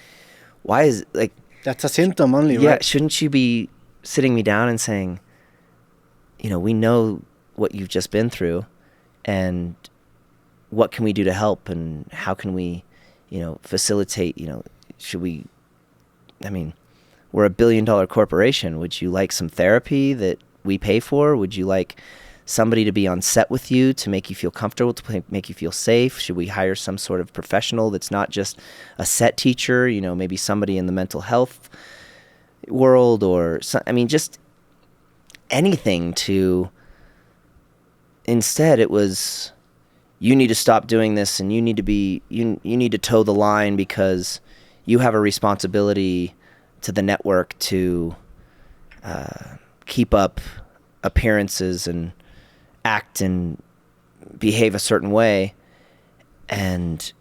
why is like... That's a symptom only, right? Yeah, shouldn't you be sitting me down and saying, we know what you've just been through and what can we do to help and how can we, facilitate, should we... we're $1 billion corporation. Would you like some therapy that we pay for? Would you like somebody to be on set with you to make you feel comfortable, to make you feel safe? Should we hire some sort of professional that's not just a set teacher, maybe somebody in the mental health world or just anything to... Instead, it was, you need to stop doing this and you need to toe the line because you have a responsibility to the network to keep up appearances and act and behave a certain way. And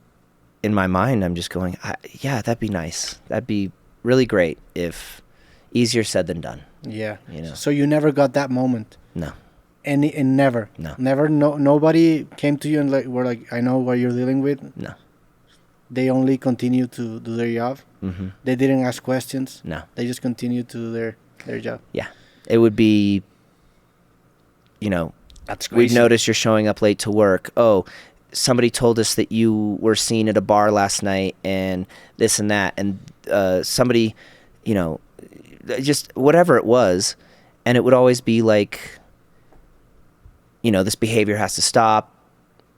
in my mind, I'm just going, yeah, that'd be nice. That'd be really great if easier said than done. Yeah. So you never got that moment? No. And never? No. Never? Nobody came to you and were like, I know what you're dealing with? No. They only continue to do their job? Mm-hmm. They didn't ask questions? No. They just continued to do their job? Yeah. It would be, That's crazy. we've noticed you're showing up late to work. Oh, somebody told us that you were seen at a bar last night and this and that. And somebody, just whatever it was. And it would always be like, this behavior has to stop.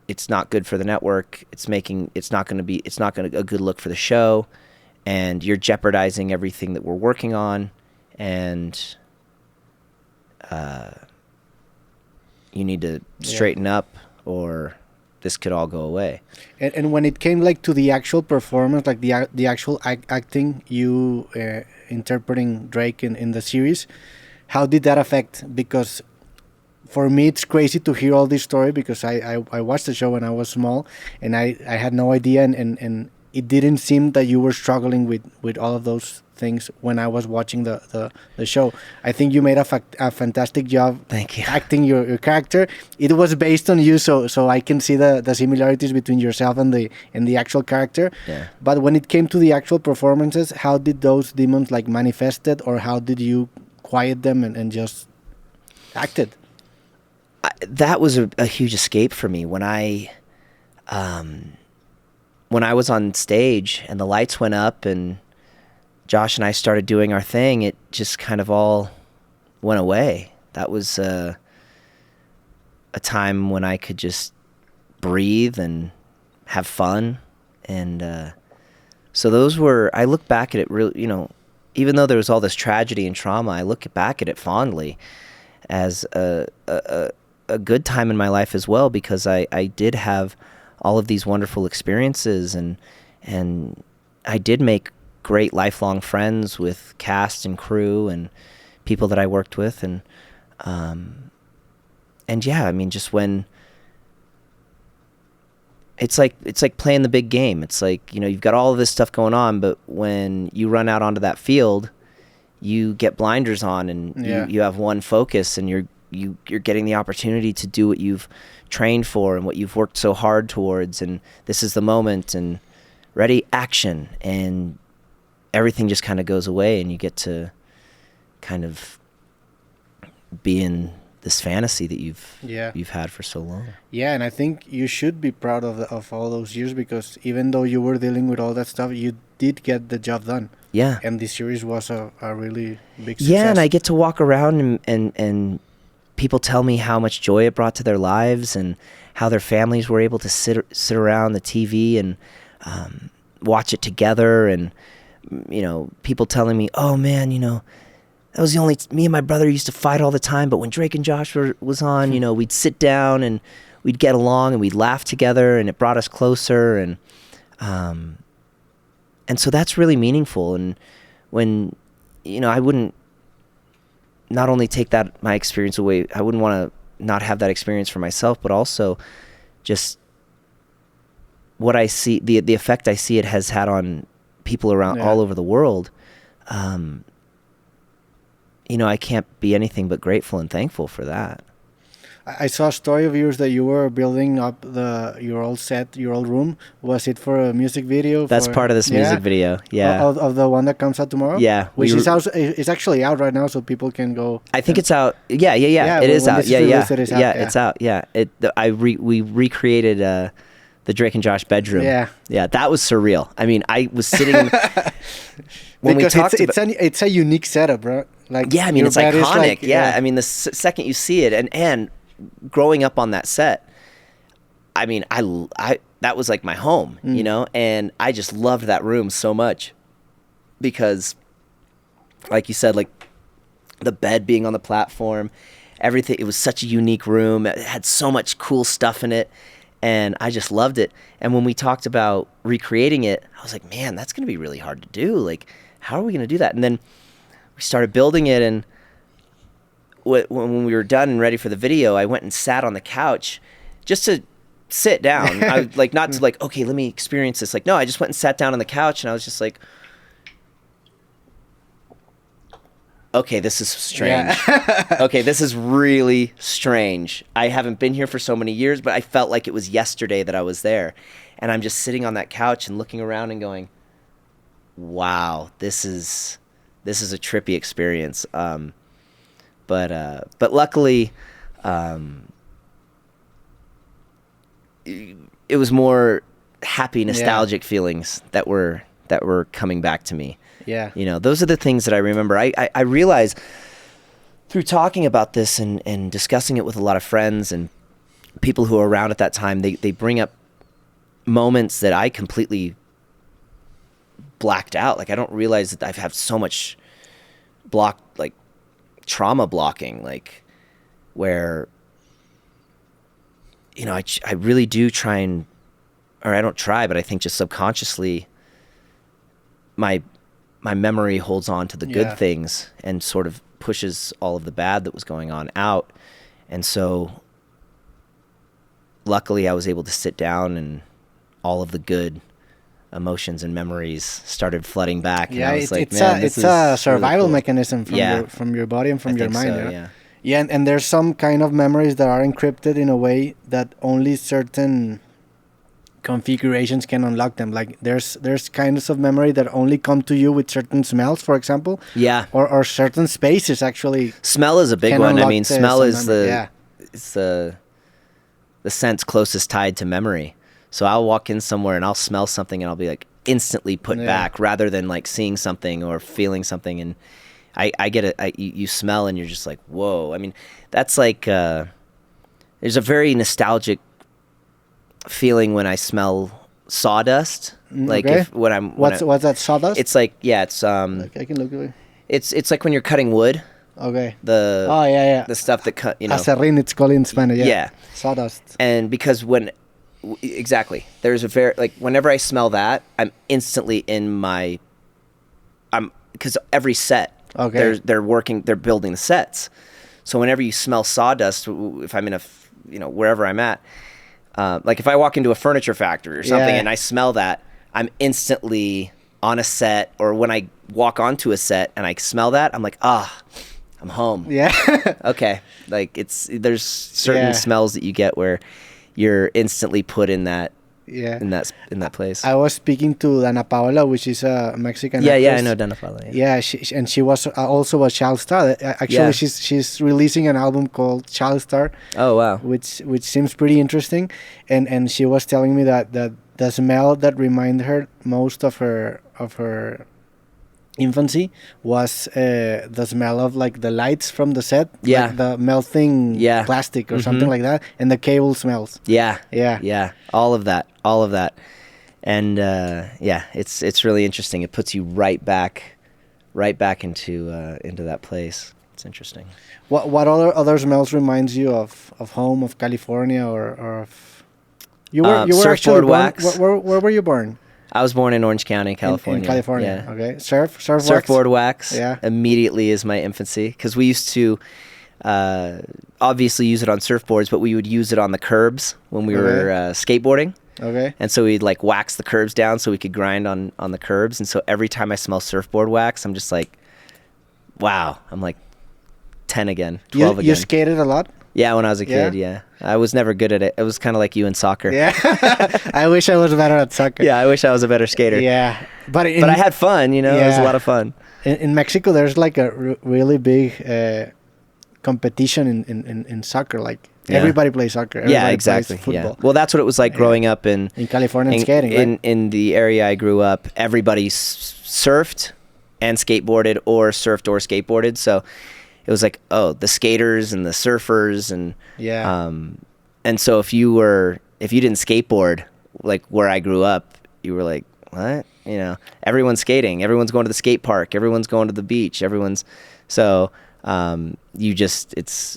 It's not good for the network. It's not going to a good look for the show. And you're jeopardizing everything that we're working on. And you need to straighten up or this could all go away. And when it came to the actual performance, the actual acting, you interpreting Drake in the series, how did that affect? Because for me, it's crazy to hear all this story because I watched the show when I was small and I had no idea and it didn't seem that you were struggling with all of those things when I was watching the show. I think you made a fantastic job. Thank you. Acting your character. It was based on you, so I can see the similarities between yourself and the actual character. Yeah. But when it came to the actual performances, how did those demons manifested, or how did you quiet them and just acted? That was a huge escape for me when I was on stage and the lights went up and Josh and I started doing our thing. It just kind of all went away. That was a time when I could just breathe and have fun. And so those were, I look back at it really, even though there was all this tragedy and trauma, I look back at it fondly as a good time in my life as well, because I did have all of these wonderful experiences and I did make great lifelong friends with cast and crew and people that I worked with and yeah, just when it's like playing the big game. It's like, you've got all of this stuff going on, but when you run out onto that field, you get blinders on and you have one focus and you're getting the opportunity to do what you've trained for and what you've worked so hard towards, and this is the moment and ready, action, and everything just kind of goes away and you get to kind of be in this fantasy that you've had for so long. Yeah, and I think you should be proud of all those years, because even though you were dealing with all that stuff, you did get the job done. Yeah. And the series was a really big success. Yeah, and I get to walk around and people tell me how much joy it brought to their lives and how their families were able to sit around the TV and watch it together, and people telling me, oh man, that was the only me and my brother used to fight all the time, but when Drake and Josh was on, we'd sit down and we'd get along and we'd laugh together and it brought us closer, and so that's really meaningful. And when I wouldn't not only take that my experience away, I wouldn't want to not have that experience for myself, but also just what I see, the effect I see it has had on people around all over the world. You know, I can't be anything but grateful and thankful for that. I saw a story of yours that you were building up your old set, your old room. Was it for a music video? That's part of this music video, yeah. Of the one that comes out tomorrow? Yeah. Which is out, it's actually out right now, so people can go. I think it's out. Yeah. It is out. It's out. Yeah. We recreated the Drake and Josh bedroom. Yeah. Yeah, that was surreal. I mean, I was sitting when because we talked it's a unique setup, bro. Like, yeah, I mean, it's iconic. Like, yeah, I mean, the second you see it, and growing up on that set, I mean, I that was like my home, you know, and I just loved that room so much because, like you said, like the bed being on the platform, everything. It was such a unique room. It had so much cool stuff in it, and I just loved it. And when we talked about recreating it, I was like, man, that's gonna be really hard to do. Like, how are we gonna do that? And then we started building it, and when we were done and ready for the video, I went and sat on the couch just to sit down. I was like, not to like, okay, let me experience this. Like, no, I just went and sat down on the couch, and I was just like, okay, this is strange. Yeah. Okay, this is really strange. I haven't been here for so many years, but I felt like it was yesterday that I was there. And I'm just sitting on that couch and looking around and going, wow, this is a trippy experience. But luckily, it was more happy, nostalgic feelings that were coming back to me. Yeah. You know, those are the things that I remember. I realized through talking about this and discussing it with a lot of friends and people who were around at that time, they bring up moments that I completely blacked out. Like, I don't realize that I've had so much trauma blocking, like, where, you know, I really do try and, or I don't try, but I think just subconsciously my memory holds on to the good things and sort of pushes all of the bad that was going on out. And so luckily I was able to sit down, and all of the good emotions and memories started flooding back. And I was like, it's a survival mechanism from your body and from your mind. So, yeah, and there's some kind of memories that are encrypted in a way that only certain configurations can unlock them. Like there's kinds of memory that only come to you with certain smells, for example. Yeah. Or certain spaces actually. Smell is a big one. I mean, smell is it's the sense closest tied to memory. So I'll walk in somewhere and I'll smell something and I'll be like instantly put back, rather than like seeing something or feeling something. And I get it. You smell and you're just like, whoa. I mean, that's like, there's a very nostalgic feeling when I smell sawdust. Like what's that, sawdust? It's like, it's, I can look away. It's like when you're cutting wood. Okay. The stuff that cut, you know. Acerrín, it's called in Spanish. Yeah. Sawdust. And because exactly, there's a very, like, whenever I smell that, I'm instantly in because every set, they're building the sets. So whenever you smell sawdust, if I'm in wherever I'm at, like if I walk into a furniture factory or something and I smell that, I'm instantly on a set. Or when I walk onto a set and I smell that, I'm like, I'm home. Yeah. Okay. Like there's certain smells that you get where you're instantly put in that in that place. I was speaking to Dana Paola, which is a Mexican actress. Yeah, I know Dana Paola. Yeah, she was also a child star. Actually, she's releasing an album called Child Star. Oh wow. Which seems pretty interesting, and she was telling me that the smell that reminded her most of her infancy was the smell of like the lights from the set, like the melting plastic or something like that, and the cable smells. Yeah, all of that, and it's really interesting. It puts you right back into that place. It's interesting. What other smells reminds you of home, of California, or of you were actually born? wax. Where were you born? I was born in Orange County, California. In California. Yeah. Okay. Surfboard wax. Yeah. Immediately is my infancy, because we used to obviously use it on surfboards, but we would use it on the curbs when we were skateboarding. Okay. And so we'd like wax the curbs down so we could grind on the curbs. And so every time I smell surfboard wax, I'm just like, wow, I'm like 10 again, 12 again. You skated a lot? Yeah, when I was a kid, yeah. I was never good at it. It was kind of like you in soccer. Yeah. I wish I was better at soccer. Yeah, I wish I was a better skater. Yeah. But I had fun, you know, it was a lot of fun. In Mexico, there's like a really big competition in soccer. Like everybody plays soccer. Everybody Exactly. plays football. Well, that's what it was like growing up in California and skating, right? In the area I grew up, everybody surfed and skateboarded, or surfed or skateboarded. So it was like, oh, the skaters and the surfers, and and so if you didn't skateboard like where I grew up, you were like, what? You know, everyone's skating, everyone's going to the skate park, everyone's going to the beach,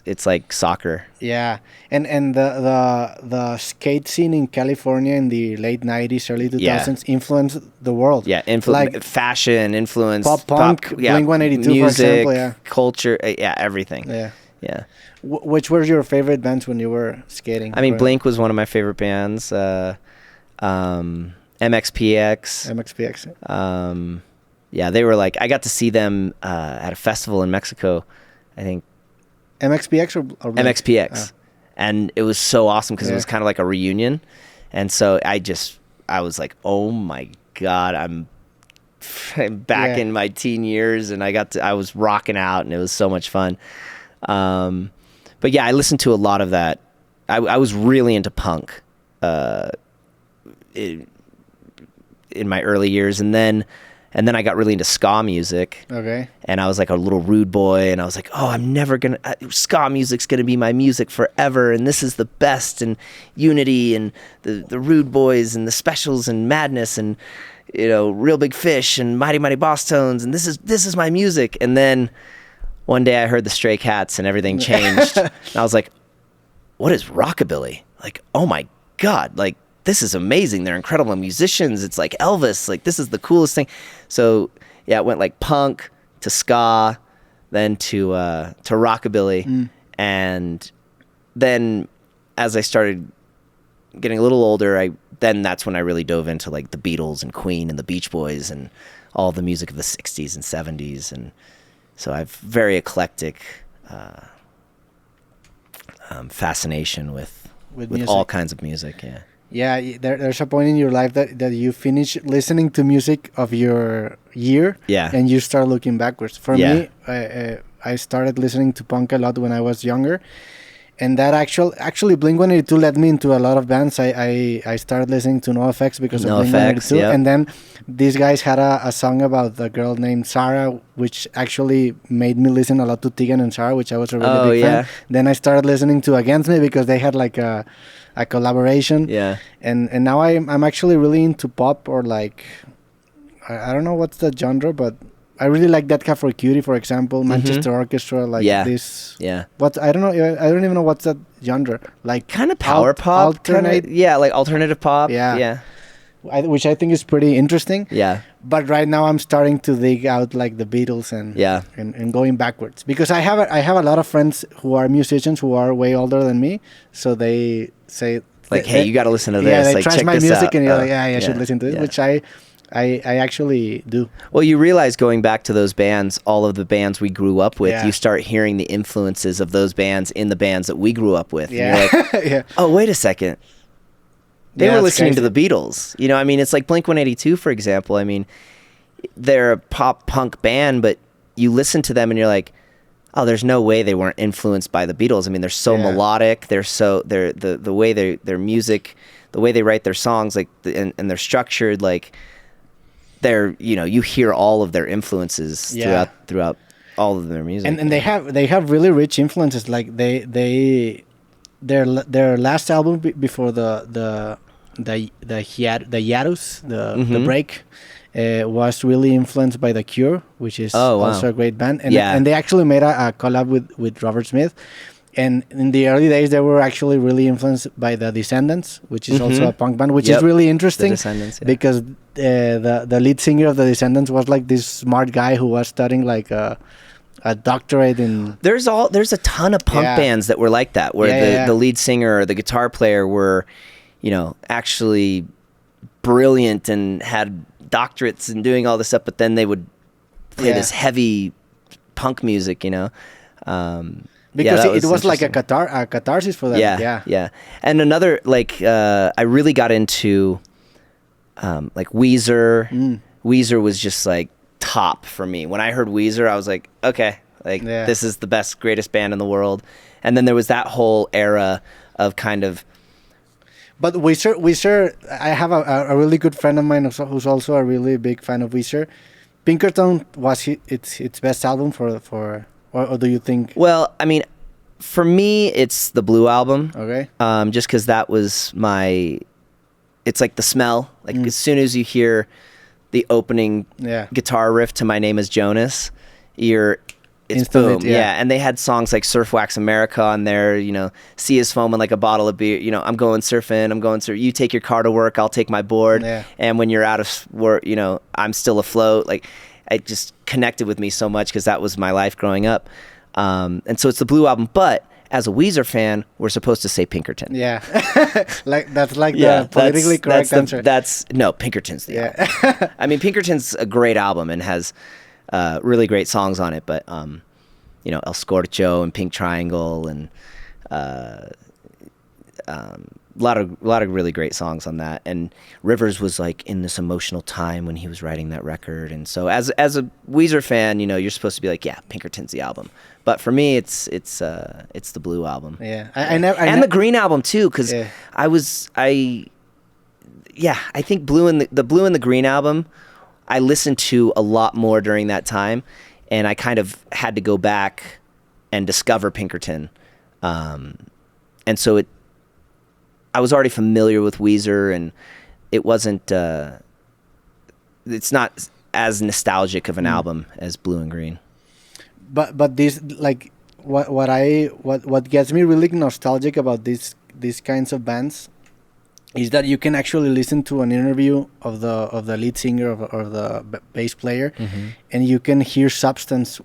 it's like soccer. Yeah, and the skate scene in California in the late 90s, early 2000s influenced the world. Yeah, like fashion, influence, punk, Blink-182, music, for example. Culture, everything. Yeah. Which were your favorite bands when you were skating? I mean, Blink was one of my favorite bands. MXPX. Yeah, they were like, I got to see them at a festival in Mexico, I think. MXPX or Blink? MXPX. And it was so awesome because it was kind of like a reunion. And so I was like, oh my God, I'm back in my teen years, and I was rocking out, and it was so much fun. But yeah, I listened to a lot of that. I was really into punk in my early years, and then I got really into ska music. Okay. And I was like a little rude boy, and I was like, oh, I'm never gonna ska music's gonna be my music forever, and this is the best, and Unity and the Rude Boys and the Specials and Madness and, you know, Real Big Fish and Mighty Mighty Boss Tones, and this is my music. And then one day I heard the Stray Cats and everything changed. And I was like, what is rockabilly? Like, oh my God, like, this is amazing. They're incredible musicians. It's like Elvis. Like, this is the coolest thing. So yeah, it went like punk to ska, then to rockabilly. And then as I started getting a little older, then that's when I really dove into like the Beatles and Queen and the Beach Boys and all the music of the 60s and 70s. And so I've very eclectic fascination with all kinds of music. Yeah. Yeah, there's a point in your life that you finish listening to music of your year, and you start looking backwards. For me, I started listening to punk a lot when I was younger, and that actually Blink-182 led me into a lot of bands. I started listening to NoFX because of Blink-182, and then these guys had a song about the girl named Sarah, which actually made me listen a lot to Tegan and Sarah, which I was a really big fan. Then I started listening to Against Me because they had like a collaboration. Yeah. And now I'm actually really into pop, or like, I don't know what's the genre, but I really like That Cat for Cutie, for example, Manchester Orchestra, like this. Yeah. What I don't know. I don't even know what's that genre. Like kind of power pop. Alternate. Like alternative pop. Yeah. Yeah. Which I think is pretty interesting. Yeah. But right now I'm starting to dig out like the Beatles and going backwards, because I have a lot of friends who are musicians who are way older than me, so they say like, hey, you got to listen to this. Yeah, they like, trash check my this music out. and you're like, I should listen to it, which I actually do. Well, you realize going back to those bands, all of the bands we grew up with, you start hearing the influences of those bands in the bands that we grew up with. Yeah. And you're like, oh, wait a second. They were listening to the Beatles. You know, I mean, it's like Blink-182, for example. I mean, they're a pop punk band, but you listen to them and you're like, oh, there's no way they weren't influenced by the Beatles. I mean, they're so melodic. They're the way their music, the way they write their songs, like, and they're structured, like, they're, you know, you hear all of their influences throughout all of their music. And they have really rich influences. Like their last album before the hiatus, the break, was really influenced by The Cure, which is also a great band. And they actually made a collab with Robert Smith. And in the early days, they were actually really influenced by the Descendants, which is also a punk band, which Yep. is really interesting. The Descendants, yeah. Because the lead singer of the Descendants was like this smart guy who was studying like a doctorate in. There's a ton of punk bands that were like that, where the lead singer or the guitar player were, actually brilliant and had doctorates and doing all this stuff, but then they would play this heavy punk music, Because it was like a catharsis for them. Yeah. And another, I really got into like Weezer. Weezer was just like top for me. When I heard Weezer, I was like, okay, this is the best, greatest band in the world. And then there was that whole era of kind of. But Weezer, I have a really good friend of mine who's also a really big fan of Weezer. Pinkerton was its best album or do you think? Well, I mean, for me, it's the Blue album. Okay. Just because that was it's like the smell. Like as soon as you hear the opening guitar riff to My Name is Jonas, it's Instantly, boom. Yeah. And they had songs like Surf Wax America on there, Sea is foaming like a bottle of beer, I'm going surfing, you take your car to work, I'll take my board. Yeah. And when you're out of work, I'm still afloat. Like, it just connected with me so much because that was my life growing up. And so it's the Blue album, but as a Weezer fan, we're supposed to say Pinkerton. Yeah. That's the politically correct answer. No, Pinkerton's the album. I mean, Pinkerton's a great album and has really great songs on it, but El Scorcho and Pink Triangle and a lot of really great songs on that. And Rivers was like in this emotional time when he was writing that record, and so as a Weezer fan, you're supposed to be like, yeah, Pinkerton's the album. But for me, it's the Blue album. Yeah, and the Green album too, because I think Blue and the Blue and the Green album I listened to a lot more during that time, and I kind of had to go back and discover Pinkerton, and so I was already familiar with Weezer, and it wasn't. It's not as nostalgic of an album as Blue and Green. But this, like, what gets me really nostalgic about these kinds of bands is that you can actually listen to an interview of the lead singer or the bass player, and you can hear substance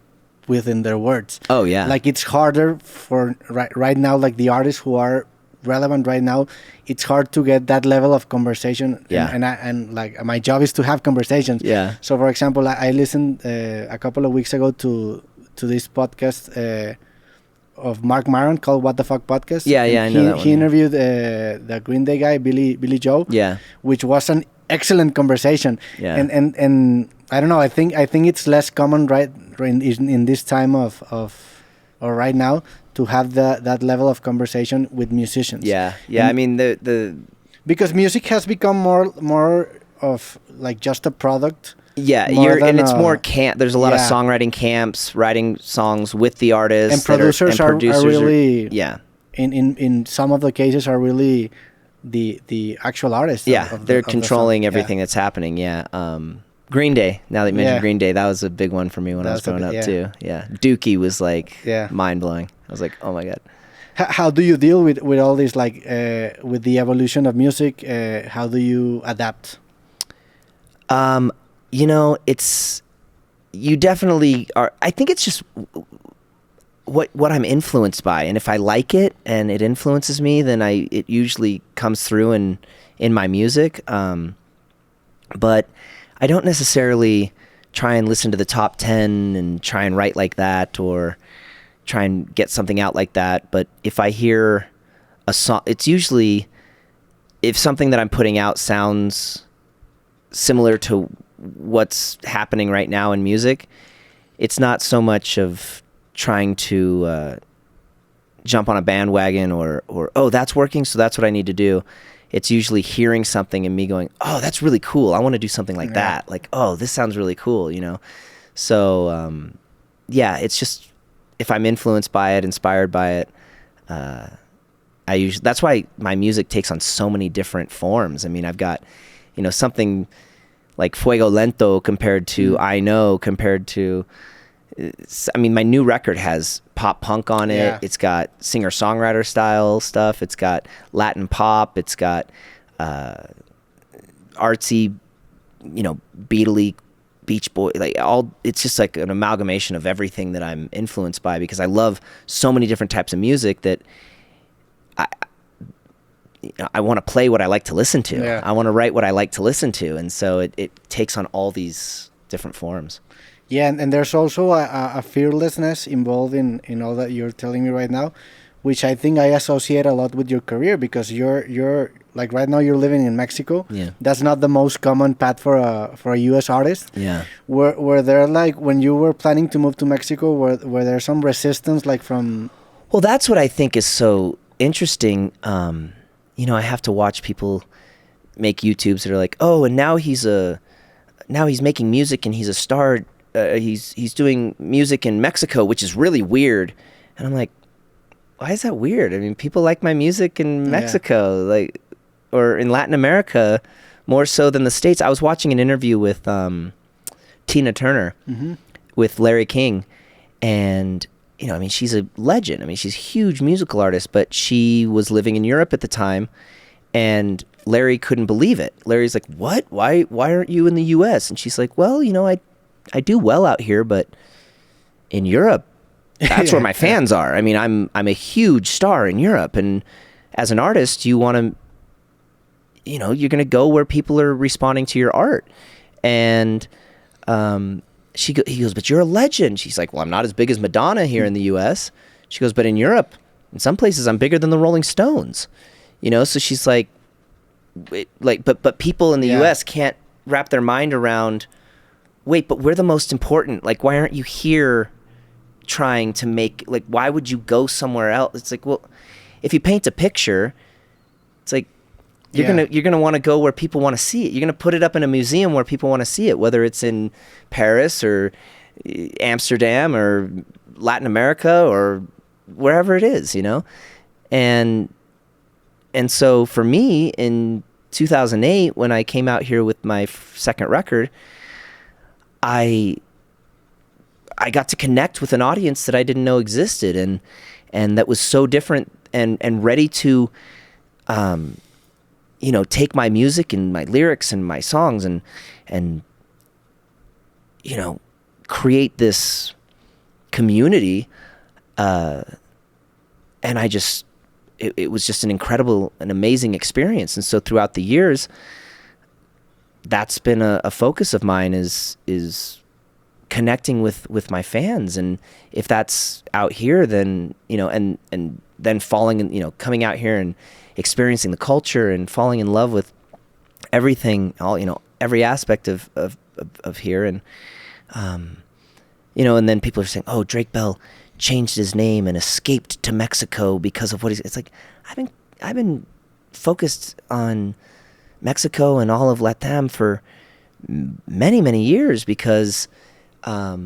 within their words. Oh yeah, like it's harder for right now, like the artists who are relevant right now, it's hard to get that level of conversation. And like my job is to have conversations. Yeah. So for example, I listened a couple of weeks ago to this podcast of Mark Maron called What the Fuck Podcast. Yeah, I know that one. He interviewed the Green Day guy, Billy Joe. Yeah. Which was an excellent conversation. Yeah. And I don't know, I think it's less common in this time or right now to have that level of conversation with musicians. Yeah. I mean the because music has become more of like just a product. Yeah, it's more camp. There's a lot of songwriting camps, writing songs with the artists, and producers are really in some of the cases are really the actual artists. Yeah, they're controlling everything that's happening. Yeah, Green Day. Now that you mentioned Green Day, that was a big one for me when I was growing up too. Yeah, Dookie was like mind blowing. I was like, oh my god. How do you deal with all this, like with the evolution of music? How do you adapt? You definitely are. I think it's just what I'm influenced by, and if I like it and it influences me, then it usually comes through in my music. But I don't necessarily try and listen to the top 10 and try and write like that or try and get something out like that. But if I hear a song, it's usually if something that I'm putting out sounds similar to what's happening right now in music, it's not so much of trying to jump on a bandwagon or oh, that's working, so that's what I need to do. It's usually hearing something and me going, oh, that's really cool, I want to do something like that. Like, oh, this sounds really cool, So it's just if I'm influenced by it, inspired by it, that's why my music takes on so many different forms. I mean, I've got something like Fuego Lento compared to I Know, compared to I mean, my new record has pop punk on it. Yeah. It's got singer-songwriter style stuff. It's got Latin pop. It's got artsy, Beatley, Beach Boy, like all. It's just like an amalgamation of everything that I'm influenced by, because I love so many different types of music that I want to play what I like to listen to. Yeah. I want to write what I like to listen to, and so it takes on all these different forms. Yeah, and there's also a fearlessness involved in all that you're telling me right now, which I think I associate a lot with your career, because you're like right now you're living in Mexico. Yeah. That's not the most common path for a US artist. Yeah. Were there, like, when you were planning to move to Mexico, were there some resistance, like, from? Well, that's what I think is so interesting. I have to watch people make YouTubes that are like, oh, and now he's making music and he's a star. He's doing music in Mexico, which is really weird. And I'm like, why is that weird? I mean, people like my music in Mexico, like, or in Latin America, more so than the States. I was watching an interview with Tina Turner, with Larry King, and she's a legend. I mean, she's a huge musical artist, but she was living in Europe at the time, and Larry couldn't believe it. Larry's like, what? Why aren't you in the US? And she's like, well, I do well out here, but in Europe, that's where my fans are. I mean, I'm a huge star in Europe, and as an artist, you want to, you're going to go where people are responding to your art. And he goes, but you're a legend. She's like, well, I'm not as big as Madonna here in the US. She goes, but in Europe, in some places, I'm bigger than the Rolling Stones. So she's like, but people in the US can't wrap their mind around, wait, but we're the most important. Like, why aren't you here trying to make, like, why would you go somewhere else? It's like, well, if you paint a picture, it's like, you're gonna want to go where people want to see it. You're gonna put it up in a museum where people want to see it, whether it's in Paris or Amsterdam or Latin America or wherever it is, And so for me, in 2008, when I came out here with my second record, I got to connect with an audience that I didn't know existed, and that was so different and ready to take my music and my lyrics and my songs and create this community. And it was just an amazing experience. And so throughout the years, that's been a focus of mine, is connecting with my fans. And if that's out here, then, and then falling in, coming out here and experiencing the culture and falling in love with everything, every aspect of here. And, and then people are saying, oh, Drake Bell changed his name and escaped to Mexico because of what it's like, I've been focused on Mexico and all of Latam for many, many years, because, I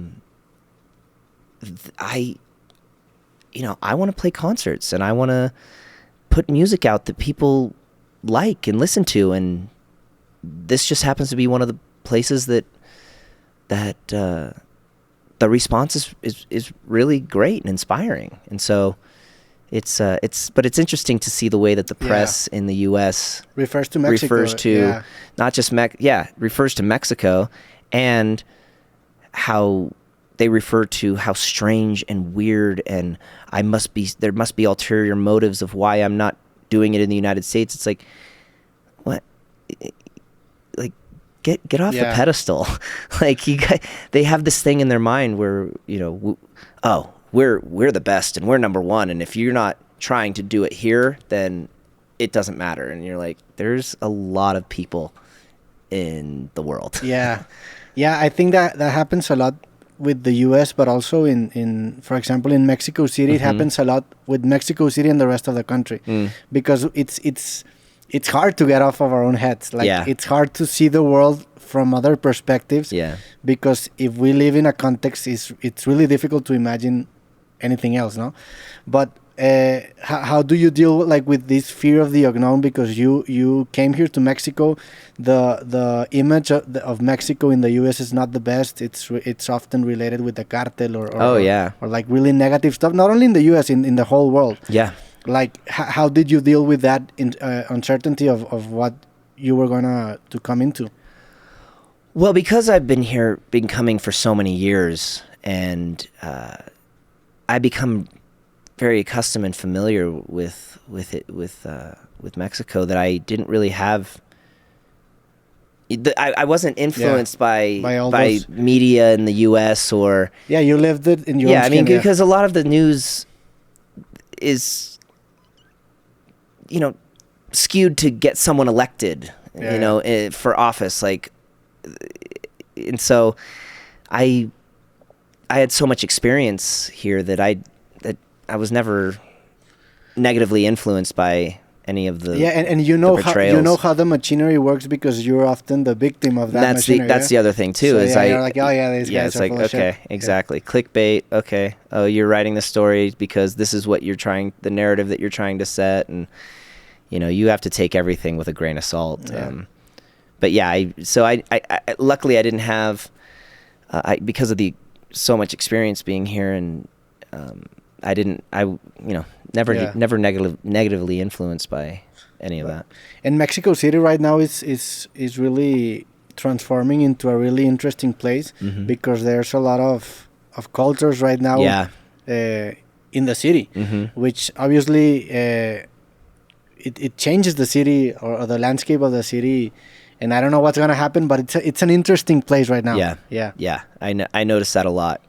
want to play concerts, and I want to put music out that people like and listen to, and this just happens to be one of the places that the response is really great and inspiring. And so it's interesting to see the way that the press in the US refers to Mexico, not just refers to Mexico, and how they refer to how strange and weird, and there must be ulterior motives of why I'm not doing it in the United States. It's like, what? Like, get off the pedestal. Like, they have this thing in their mind where, we're the best and we're number one, and if you're not trying to do it here, then it doesn't matter. And you're like, there's a lot of people in the world. Yeah, I think that happens a lot with the US, but also in for example, in Mexico City, it happens a lot with Mexico City and the rest of the country, because it's hard to get off of our own heads. Like, it's hard to see the world from other perspectives. Yeah. Because if we live in a context, it's really difficult to imagine anything else, no? But how do you deal like with this fear of the unknown? Because you came here to Mexico, the image of Mexico in the U.S. is not the best. It's often related with the cartel or like really negative stuff. Not only in the U.S., in the whole world. Yeah. Like how did you deal with that uncertainty of what you were gonna to come into? Well, because I've been coming for so many years, and I become very accustomed and familiar with Mexico, that I didn't really have. I wasn't influenced by media in the U.S. or you lived it in your own skin, I mean, because a lot of the news is skewed to get someone elected, for office, like, and so I had so much experience here that I was never negatively influenced by any of the and how the machinery works, because you're often the victim of that machinery. That's the other thing too. So, is you're like, oh yeah, these guys it's are like, full of okay, shit. exactly. Clickbait. Okay. Oh, you're writing the story because this is what the narrative that you're trying to set, and you have to take everything with a grain of salt. But I luckily I didn't have, because of so much experience being here, and never negatively influenced by any of that. And Mexico City right now is really transforming into a really interesting place, because there's a lot of cultures right now in the city, which obviously it changes the city or the landscape of the city. And I don't know what's gonna happen, but it's an interesting place right now. Yeah. I noticed that a lot.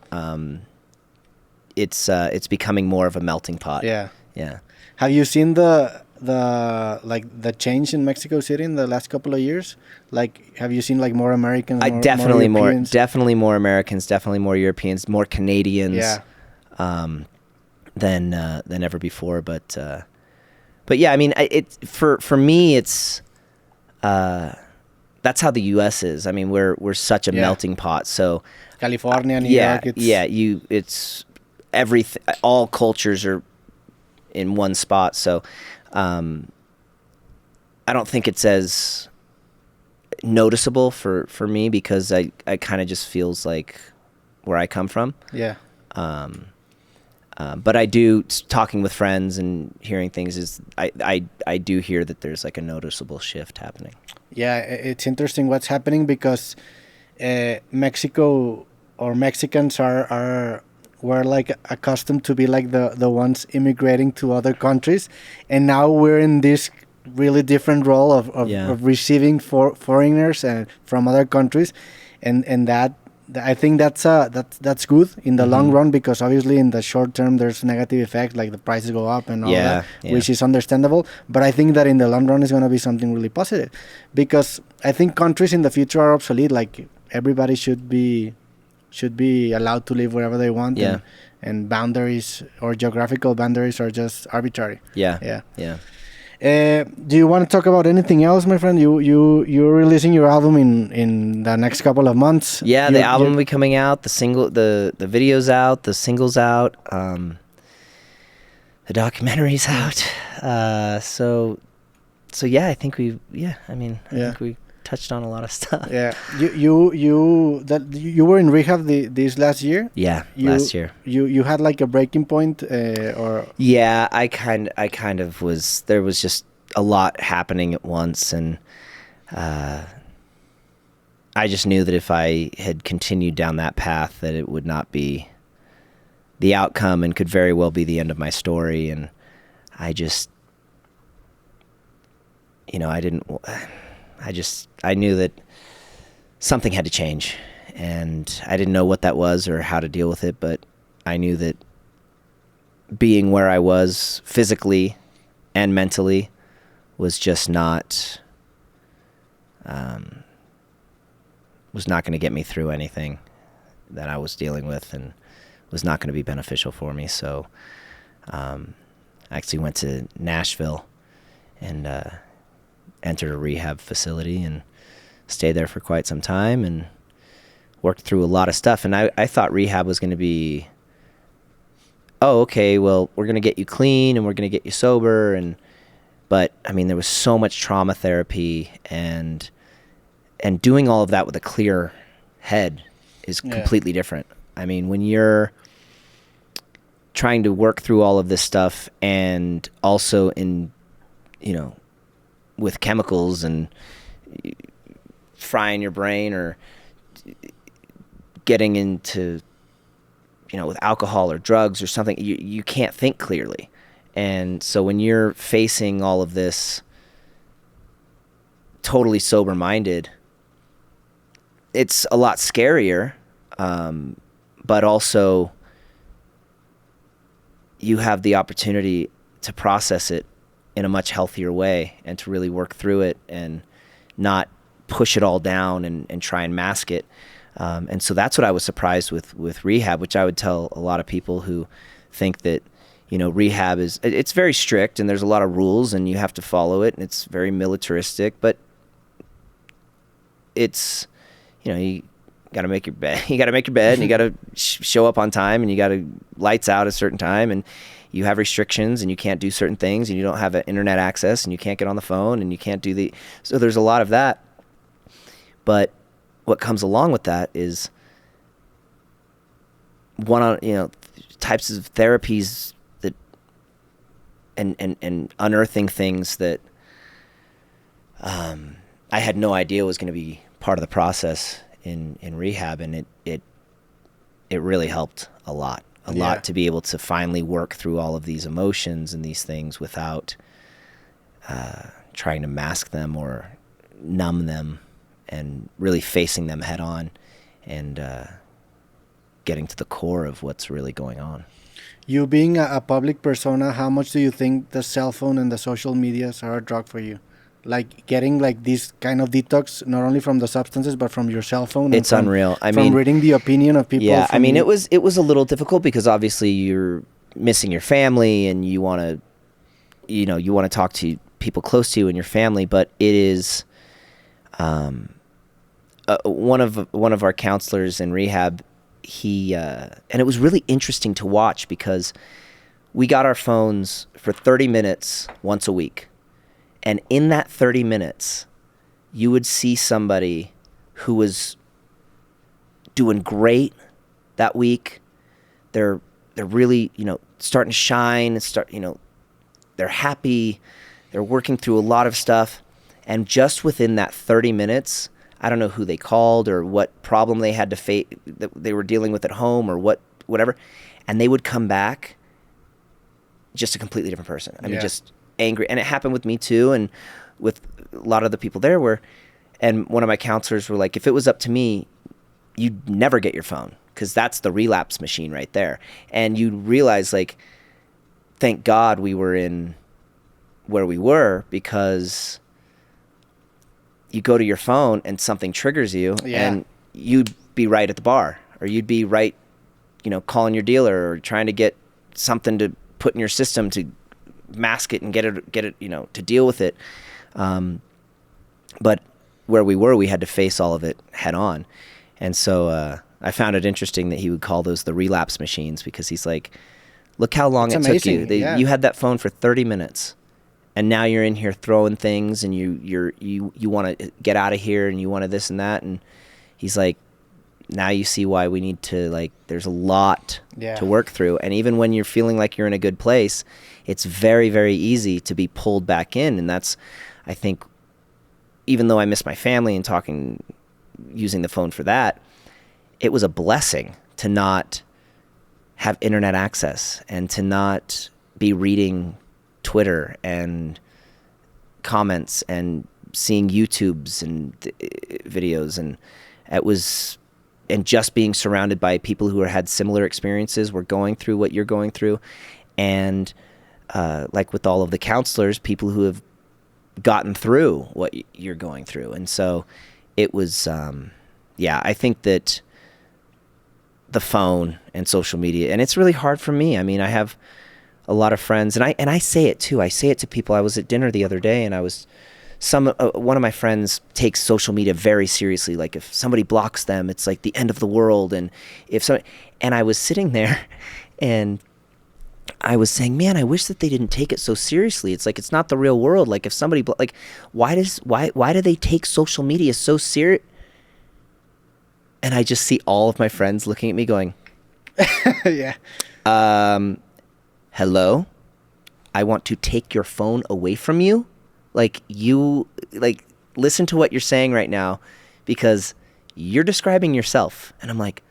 It's becoming more of a melting pot. Yeah. Yeah. Have you seen the change in Mexico City in the last couple of years? Like, have you seen like more Americans? Definitely more Americans, definitely more Europeans, more Canadians. Than ever before. But yeah, I mean, for me, it's. That's how the U.S. is. I mean, we're such a melting pot. So California, New York. It's everything. All cultures are in one spot. So I don't think it's as noticeable for me, because I kind of just feels like where I come from. Yeah. But I do, talking with friends and hearing things, is I do hear that there's like a noticeable shift happening. Yeah, it's interesting what's happening, because Mexico or Mexicans were like accustomed to be like the ones immigrating to other countries, and now we're in this really different role of receiving foreigners and from other countries, and that. I think that's good in the long run, because obviously in the short term there's negative effects, like the prices go up and all that, which is understandable. But I think that in the long run is going to be something really positive, because I think countries in the future are obsolete. Like, everybody should be allowed to live wherever they want, and boundaries or geographical boundaries are just arbitrary. Yeah. Do you want to talk about anything else, my friend? You're releasing your album in the next couple of months. Yeah, the album will be coming out. The video's out. The single's out. The documentary's out. So yeah, I think I think we touched on a lot of stuff. Yeah, you were in rehab this last year. Yeah, last year. You had like a breaking point, or yeah, I kind of was. There was just a lot happening at once, and I just knew that if I had continued down that path, that it would not be the outcome, and could very well be the end of my story. And I just, I knew that something had to change, and I didn't know what that was or how to deal with it, but I knew that being where I was physically and mentally was just not going to get me through anything that I was dealing with, and was not going to be beneficial for me. So I actually went to Nashville and entered a rehab facility and stayed there for quite some time and worked through a lot of stuff. And I thought rehab was going to be oh, okay, well, we're going to get you clean and we're going to get you sober. But I mean, there was so much trauma therapy, and doing all of that with a clear head is completely different. I mean, when you're trying to work through all of this stuff, and also with chemicals and frying your brain, or getting into, with alcohol or drugs or something, you can't think clearly. And so when you're facing all of this totally sober-minded, it's a lot scarier, but also you have the opportunity to process it in a much healthier way, and to really work through it and not push it all down and try and mask it. And so that's what I was surprised with rehab, which I would tell a lot of people who think that, rehab it's very strict and there's a lot of rules and you have to follow it, and it's very militaristic, but it's, you got to make your bed. You got to make your bed, and you got to show up on time, and you got to lights out at a certain time, and you have restrictions, and you can't do certain things, and you don't have internet access, and you can't get on the phone, and you can't do so there's a lot of that. But what comes along with that is types of therapies that, and unearthing things that I had no idea was going to be part of the process in rehab, and it really helped a lot to be able to finally work through all of these emotions and these things without trying to mask them or numb them, and really facing them head on, and getting to the core of what's really going on. You being a public persona, how much do you think the cell phone and the social medias are a drug for you? Like getting like this kind of detox, not only from the substances, but from your cell phone. It's unreal. From reading the opinion of people. Yeah, I mean, it was a little difficult because obviously you're missing your family, and you want to talk to people close to you and your family. But it is, one of our counselors in rehab, and it was really interesting to watch because we got our phones for 30 minutes once a week. And in that 30 minutes, you would see somebody who was doing great that week. They're really, starting to shine, they're happy, they're working through a lot of stuff. And just within that 30 minutes, I don't know who they called or what problem they had to face, that they were dealing with at home, or whatever. And they would come back just a completely different person. I mean, just angry. And it happened with me too, and with a lot of the people there and one of my counselors were like, if it was up to me, you'd never get your phone, because that's the relapse machine right there. And you realize, like, thank God we were in where we were, because you go to your phone and something triggers you, and you'd be right at the bar, or you'd be right, calling your dealer or trying to get something to put in your system to mask it and get it, to deal with it. But where we were, we had to face all of it head on. And so I found it interesting that he would call those the relapse machines, because he's like, look how long it took you. You had that phone for 30 minutes, and now you're in here throwing things, and you want to get out of here, and you want to this and that. And he's like, now you see why we need to, like, there's a lot to work through. And even when you're feeling like you're in a good place, it's very, very easy to be pulled back in. And that's, I think, even though I miss my family and using the phone for that, it was a blessing to not have internet access, and to not be reading Twitter and comments and seeing YouTubes and videos. And it was, and just being surrounded by people who had similar experiences, were going through what you're going through. And like with all of the counselors, people who have gotten through what you're going through. And so it was, I think that the phone and social media, and it's really hard for me. I mean, I have a lot of friends, and I say it too. I say it to people. I was at dinner the other day, and one of my friends takes social media very seriously. Like, if somebody blocks them, it's like the end of the world. And and I was sitting there, and I was saying, man, I wish that they didn't take it so seriously. It's like, it's not the real world. Like if somebody, like, why do they take social media so serious? And I just see all of my friends looking at me going, yeah. Hello? I want to take your phone away from you. Like listen to what you're saying right now, because you're describing yourself. And I'm like,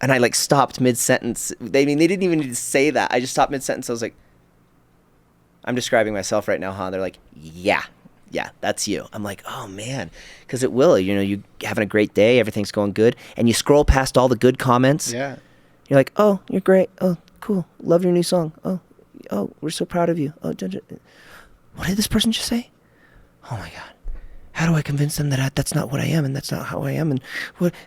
and I like stopped mid-sentence. They didn't even need to say that. I just stopped mid-sentence. I was like, I'm describing myself right now, huh? They're like, yeah, that's you. I'm like, oh man, because it will. You know, you having a great day, everything's going good, and you scroll past all the good comments. Yeah. You're like, oh, you're great. Oh, cool. Love your new song. Oh, we're so proud of you. Oh, what did this person just say? Oh my God. How do I convince them that that's not what I am and that's not how I am and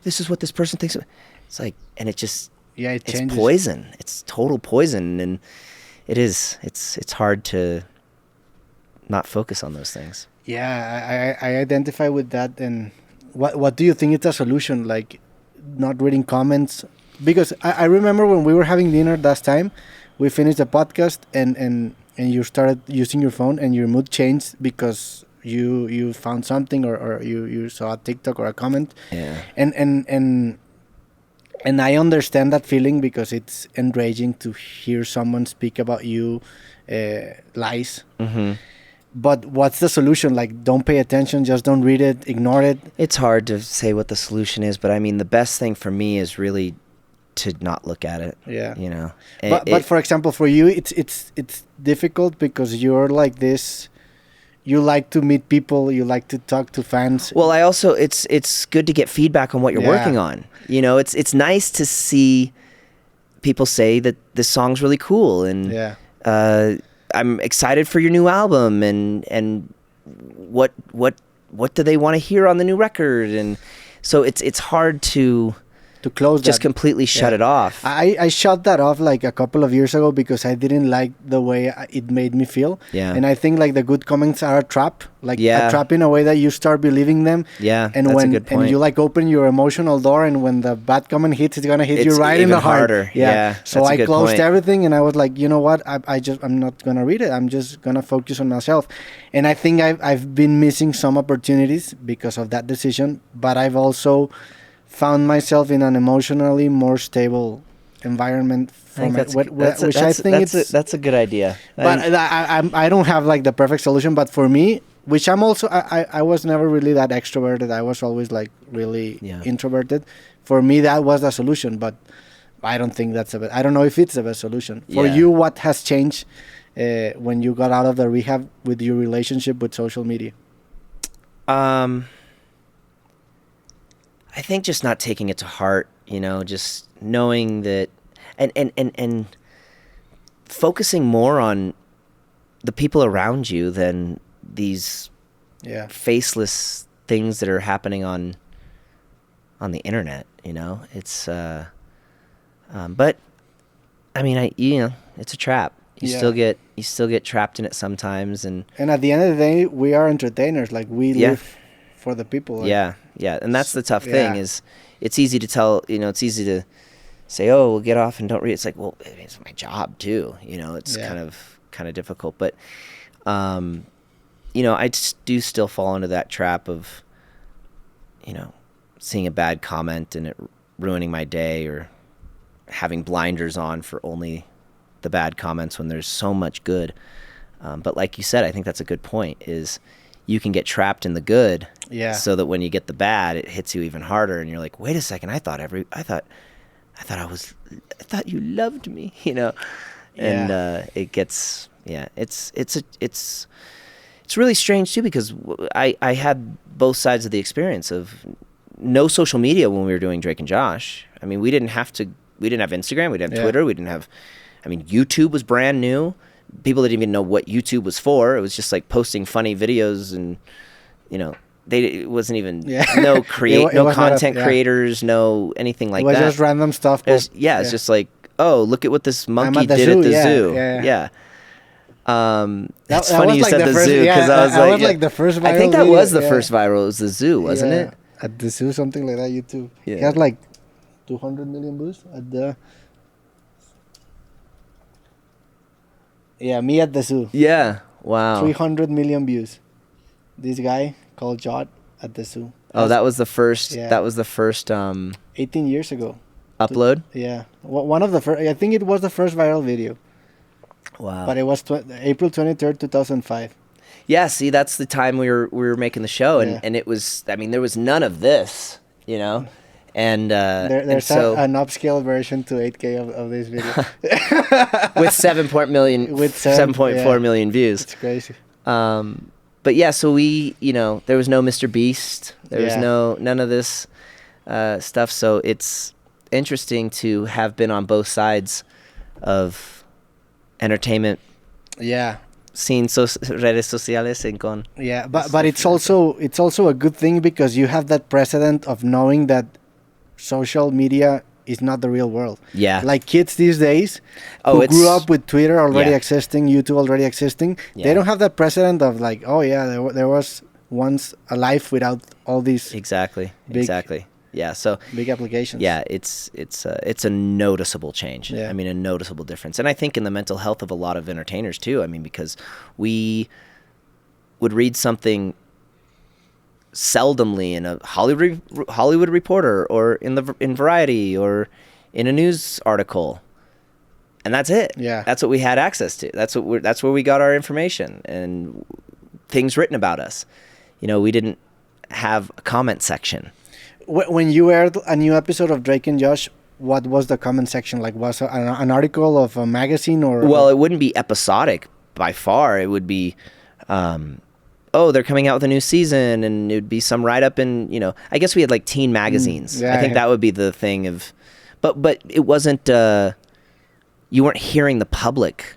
this is what this person thinks of? It's like, and it just, it's poison. It's total poison, and it is. It's hard to not focus on those things. Yeah, I identify with that. And what do you think is a solution? Like not reading comments? Because I remember when we were having dinner last time, we finished the podcast and you started using your phone and your mood changed because you found something or you saw a TikTok or a comment. Yeah. And I understand that feeling because it's enraging to hear someone speak about you lies. Mm-hmm. But what's the solution? Like, don't pay attention, just don't read it, ignore it. It's hard to say what the solution is, but I mean, the best thing for me is really to not look at it. Yeah. You know. But for example, for you, it's difficult because you're like this. You like to meet people. You like to talk to fans. Well, I also it's good to get feedback on what you're working on. You know, it's nice to see people say that this song's really cool and I'm excited for your new album and what do they want to hear on the new record, and so it's hard to close just that. Completely shut it off. I shut that off like a couple of years ago because I didn't like the way it made me feel. Yeah. And I think like the good comments are a trap, like a trap in a way that you start believing them. Yeah, and that's a good point. And you like open your emotional door, and when the bad comment hits, it's gonna hit you right in the heart. Harder. Yeah. So I closed everything, and I was like, you know what? I'm not gonna read it. I'm just gonna focus on myself. And I think I've been missing some opportunities because of that decision, but I've also found myself in an emotionally more stable environment. That's a good idea. But I don't have like the perfect solution. But for me, which I'm also, I was never really that extroverted. I was always like really introverted. For me, that was the solution. But I don't think I don't know if it's the best solution. For you, what has changed when you got out of the rehab with your relationship with social media? I think just not taking it to heart, you know, just knowing that and focusing more on the people around you than these faceless things that are happening on the internet, you know. It's but I mean, it's a trap. You still get trapped in it sometimes, and at the end of the day, we are entertainers. Like we live for the people. Like. Yeah, and that's the tough thing is it's easy to tell, you know, it's easy to say, oh, we'll get off and don't read. It's like, well, it's my job too, you know. It's kind of difficult, but you know, I do still fall into that trap of, you know, seeing a bad comment and it ruining my day, or having blinders on for only the bad comments when there's so much good. But like you said, I think that's a good point, is you can get trapped in the good, so that when you get the bad, it hits you even harder, and you're like, wait a second, I thought you loved me, you know. And it gets it's really strange too, because I had both sides of the experience of no social media when we were doing Drake and Josh. I mean, we didn't have Instagram, we didn't have Twitter, we didn't have, I mean, YouTube was brand new. People didn't even know what YouTube was for. It was just like posting funny videos, and you know, it wasn't even no content creators, no anything like that. It was just random stuff. It's just like, oh, look at what this monkey did at the zoo. That's funny you said the zoo, because I was like the first viral. I think that was the first viral. It was the zoo, wasn't it? At the zoo, something like that. YouTube. It had like 200 million views at the. Yeah, me at the zoo. Yeah. Wow. 300 million views. This guy called Jot at the zoo. That was the first. Yeah. That was the first 18 years ago. upload. Yeah, one of the first. I think it was the first viral video. Wow. But it was April 23rd, 2005. Yeah. See, that's the time we were making the show, and Yeah. and it was. I mean, there was none of this, you know, and There's and so an upscale version to 8K of this video. with 7.4 million views. It's crazy. But yeah, so we, there was no Mr. Beast. There was none of this stuff. So it's interesting to have been on both sides of entertainment. Yeah. Sin redes sociales and con. Yeah, but it's also a good thing because you have that precedent of knowing that social media is not the real world. Yeah. Like kids these days who grew up with Twitter already existing, YouTube already existing, they don't have that precedent of like, oh yeah, there was once a life without all these exactly. Yeah, so big applications. Yeah, it's a noticeable change. Yeah. I mean, a noticeable difference. And I think in the mental health of a lot of entertainers too. I mean, because we would read something seldomly in a Hollywood Reporter or in Variety or in a news article, and that's it. Yeah, that's what we had access to. That's where we got our information and things written about us. We didn't have a comment section. When you aired a new episode of Drake and Josh, what was the comment section like? Was it an article of a magazine or? Well, it wouldn't be episodic by far. It would be. They're coming out with a new season, and it would be some write-up in, I guess we had like teen magazines. I think that would be the thing of, but it wasn't, you weren't hearing the public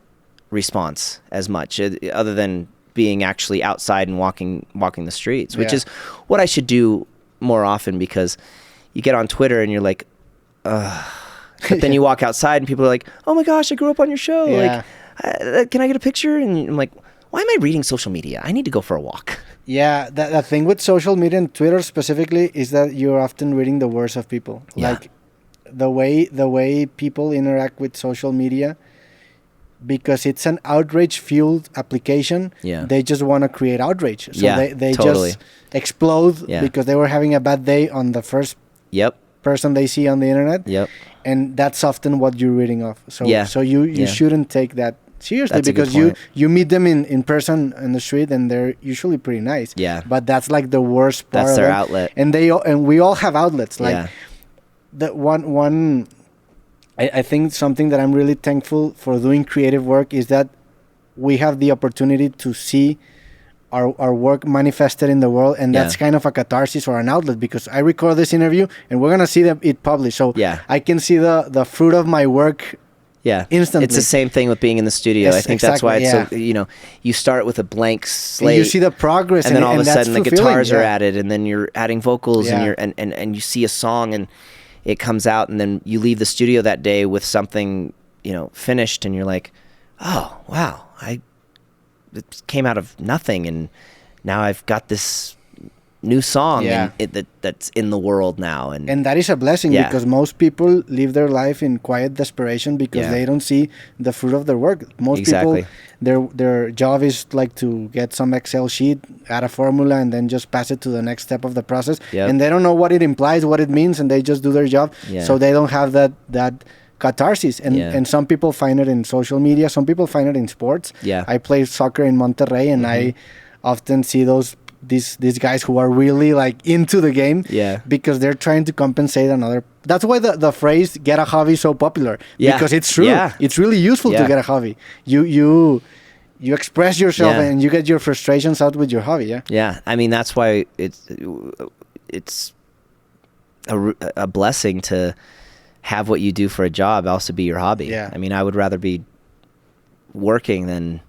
response as much, other than being actually outside and walking the streets, which is what I should do more often, because you get on Twitter and you're like, but then you walk outside and people are like, oh my gosh, I grew up on your show. Yeah. Like, can I get a picture? And I'm like, why am I reading social media? I need to go for a walk. Yeah, the thing with social media and Twitter specifically is that you're often reading the words of people. Yeah. Like the way people interact with social media, because it's an outrage-fueled application. Yeah. They just want to create outrage. So they totally. just explode because they were having a bad day on the first person they see on the internet. Yep. And that's often what you're reading off. So you shouldn't take that seriously. That's because you meet them in person in the street and they're usually pretty nice. Yeah. But that's like the worst part. That's of their them. outlet. And we all have outlets. Like the one I think something that I'm really thankful for doing creative work is that we have the opportunity to see our work manifested in the world, and that's kind of a catharsis or an outlet, because I record this interview and we're gonna see it published, so I can see the fruit of my work instantly. It's the same thing with being in the studio. Yes, I think that's why it's so, you start with a blank slate, and you see the progress, and then all of a sudden the guitars are added, and then you're adding vocals, and you see a song and it comes out, and then you leave the studio that day with something finished, and you're like, oh wow, it came out of nothing, and now I've got this new song that's in the world now, and that is a blessing, because most people live their life in quiet desperation because they don't see the fruit of their work. Most people, their job is like to get some Excel sheet, add a formula, and then just pass it to the next step of the process, and they don't know what it implies, what it means, and they just do their job, so they don't have that catharsis. And some people find it in social media, some people find it in sports. I play soccer in Monterrey, and I often see these guys who are really like into the game, because they're trying to compensate another. That's why the phrase "get a hobby" is so popular, because it's true. It's really useful to get a hobby. You express yourself and you get your frustrations out with your hobby. I mean, that's why it's a blessing to have what you do for a job also be your hobby. I mean, I would rather be working than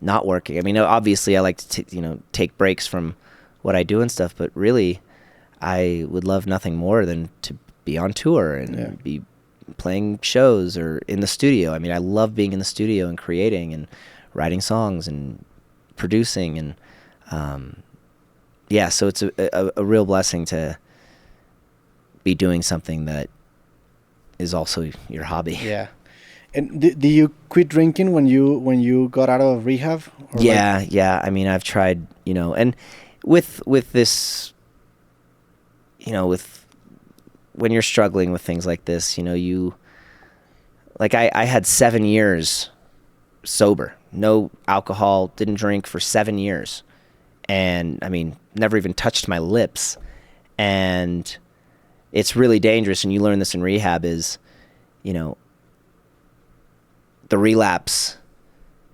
not working. I mean, obviously I like to take breaks from what I do and stuff, but really I would love nothing more than to be on tour and be playing shows or in the studio. I mean, I love being in the studio and creating and writing songs and producing, and so it's a real blessing to be doing something that is also your hobby. And do you quit drinking when you got out of rehab? Or Yeah. I mean, I've tried, and with this, with when you're struggling with things like this, I had 7 years sober, no alcohol, didn't drink for 7 years. And I mean, never even touched my lips. And it's really dangerous. And you learn this in rehab is, the relapse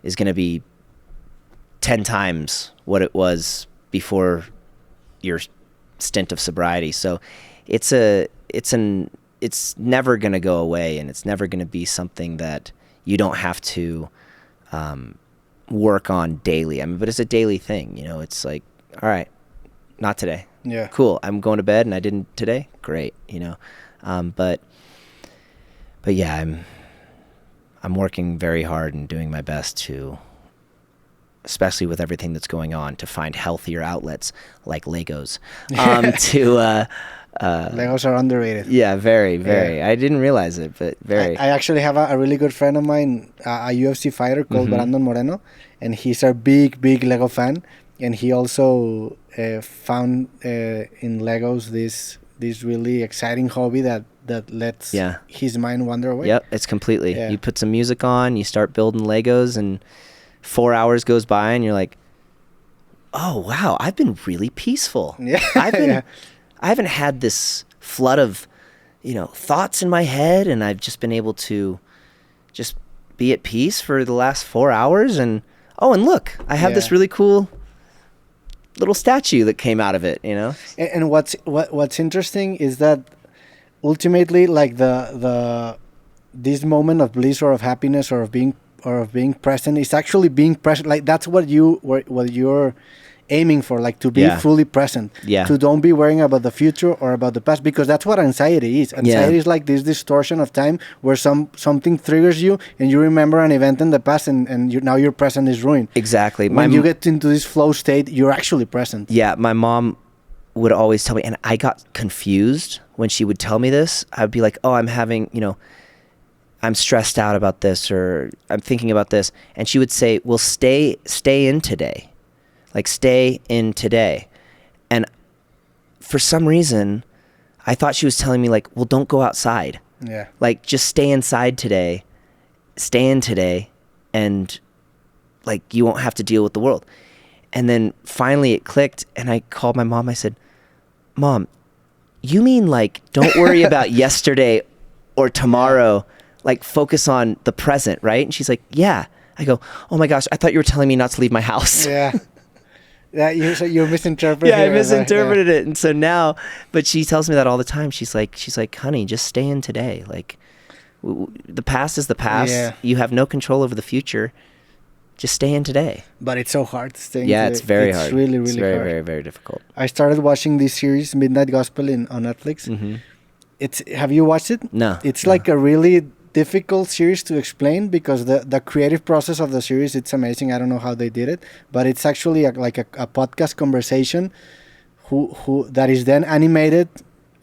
is going to be 10 times what it was before your stint of sobriety. So it's never going to go away, and it's never going to be something that you don't have to work on daily. I mean, but it's a daily thing, it's like, all right, not today. Yeah. Cool. I'm going to bed and I didn't today. Great. But yeah, I'm working very hard and doing my best to, especially with everything that's going on, to find healthier outlets like Legos. Legos are underrated. Yeah, very. Yeah. I didn't realize it, but very. I actually have a really good friend of mine, a UFC fighter called Brandon Moreno, and he's a big Lego fan. And he also found in Legos this really exciting hobby that lets his mind wander away. Yep, it's completely. Yeah. You put some music on, you start building Legos, and 4 hours goes by, and you're like, "Oh wow, I've been really peaceful. Yeah, I haven't had this flood of, thoughts in my head, and I've just been able to just be at peace for the last 4 hours. And and look, I have this really cool little statue that came out of it, And what's interesting is that ultimately, like this moment of bliss or of happiness or of being present is actually being present. Like that's what you're aiming for, like to be fully present. Yeah. To don't be worrying about the future or about the past, because that's what anxiety is. Anxiety is like this distortion of time where something triggers you and you remember an event in the past and now your present is ruined. Exactly. When you get into this flow state, you're actually present. Yeah, my mom would always tell me, and I got confused when she would tell me this. I'd be like, "Oh, I'm having, I'm stressed out about this, or I'm thinking about this," and she would say, "Well, stay in today." Like, stay in today. And for some reason, I thought she was telling me, like, well, don't go outside. Yeah. Like, just stay inside today. Stay in today. And, like, you won't have to deal with the world. And then finally it clicked, and I called my mom. I said, "Mom, you mean, like, don't worry about yesterday or tomorrow. Like, focus on the present, right?" And she's like, "Yeah." I go, "Oh, my gosh, I thought you were telling me not to leave my house." Yeah. Yeah, you misinterpreted. Yeah, I misinterpreted it, and so now, but she tells me that all the time. She's like, "Honey, just stay in today. Like, the past is the past. Yeah. You have no control over the future. Just stay in today." But it's so hard to stay in Yeah, today. it's very hard. It's really it's really very, hard. very, very difficult. I started watching this series, Midnight Gospel, on Netflix. Mm-hmm. Have you watched it? No. It's like a really difficult series to explain, because the creative process of the series, it's amazing. I don't know how they did it, but it's actually a podcast conversation who that is then animated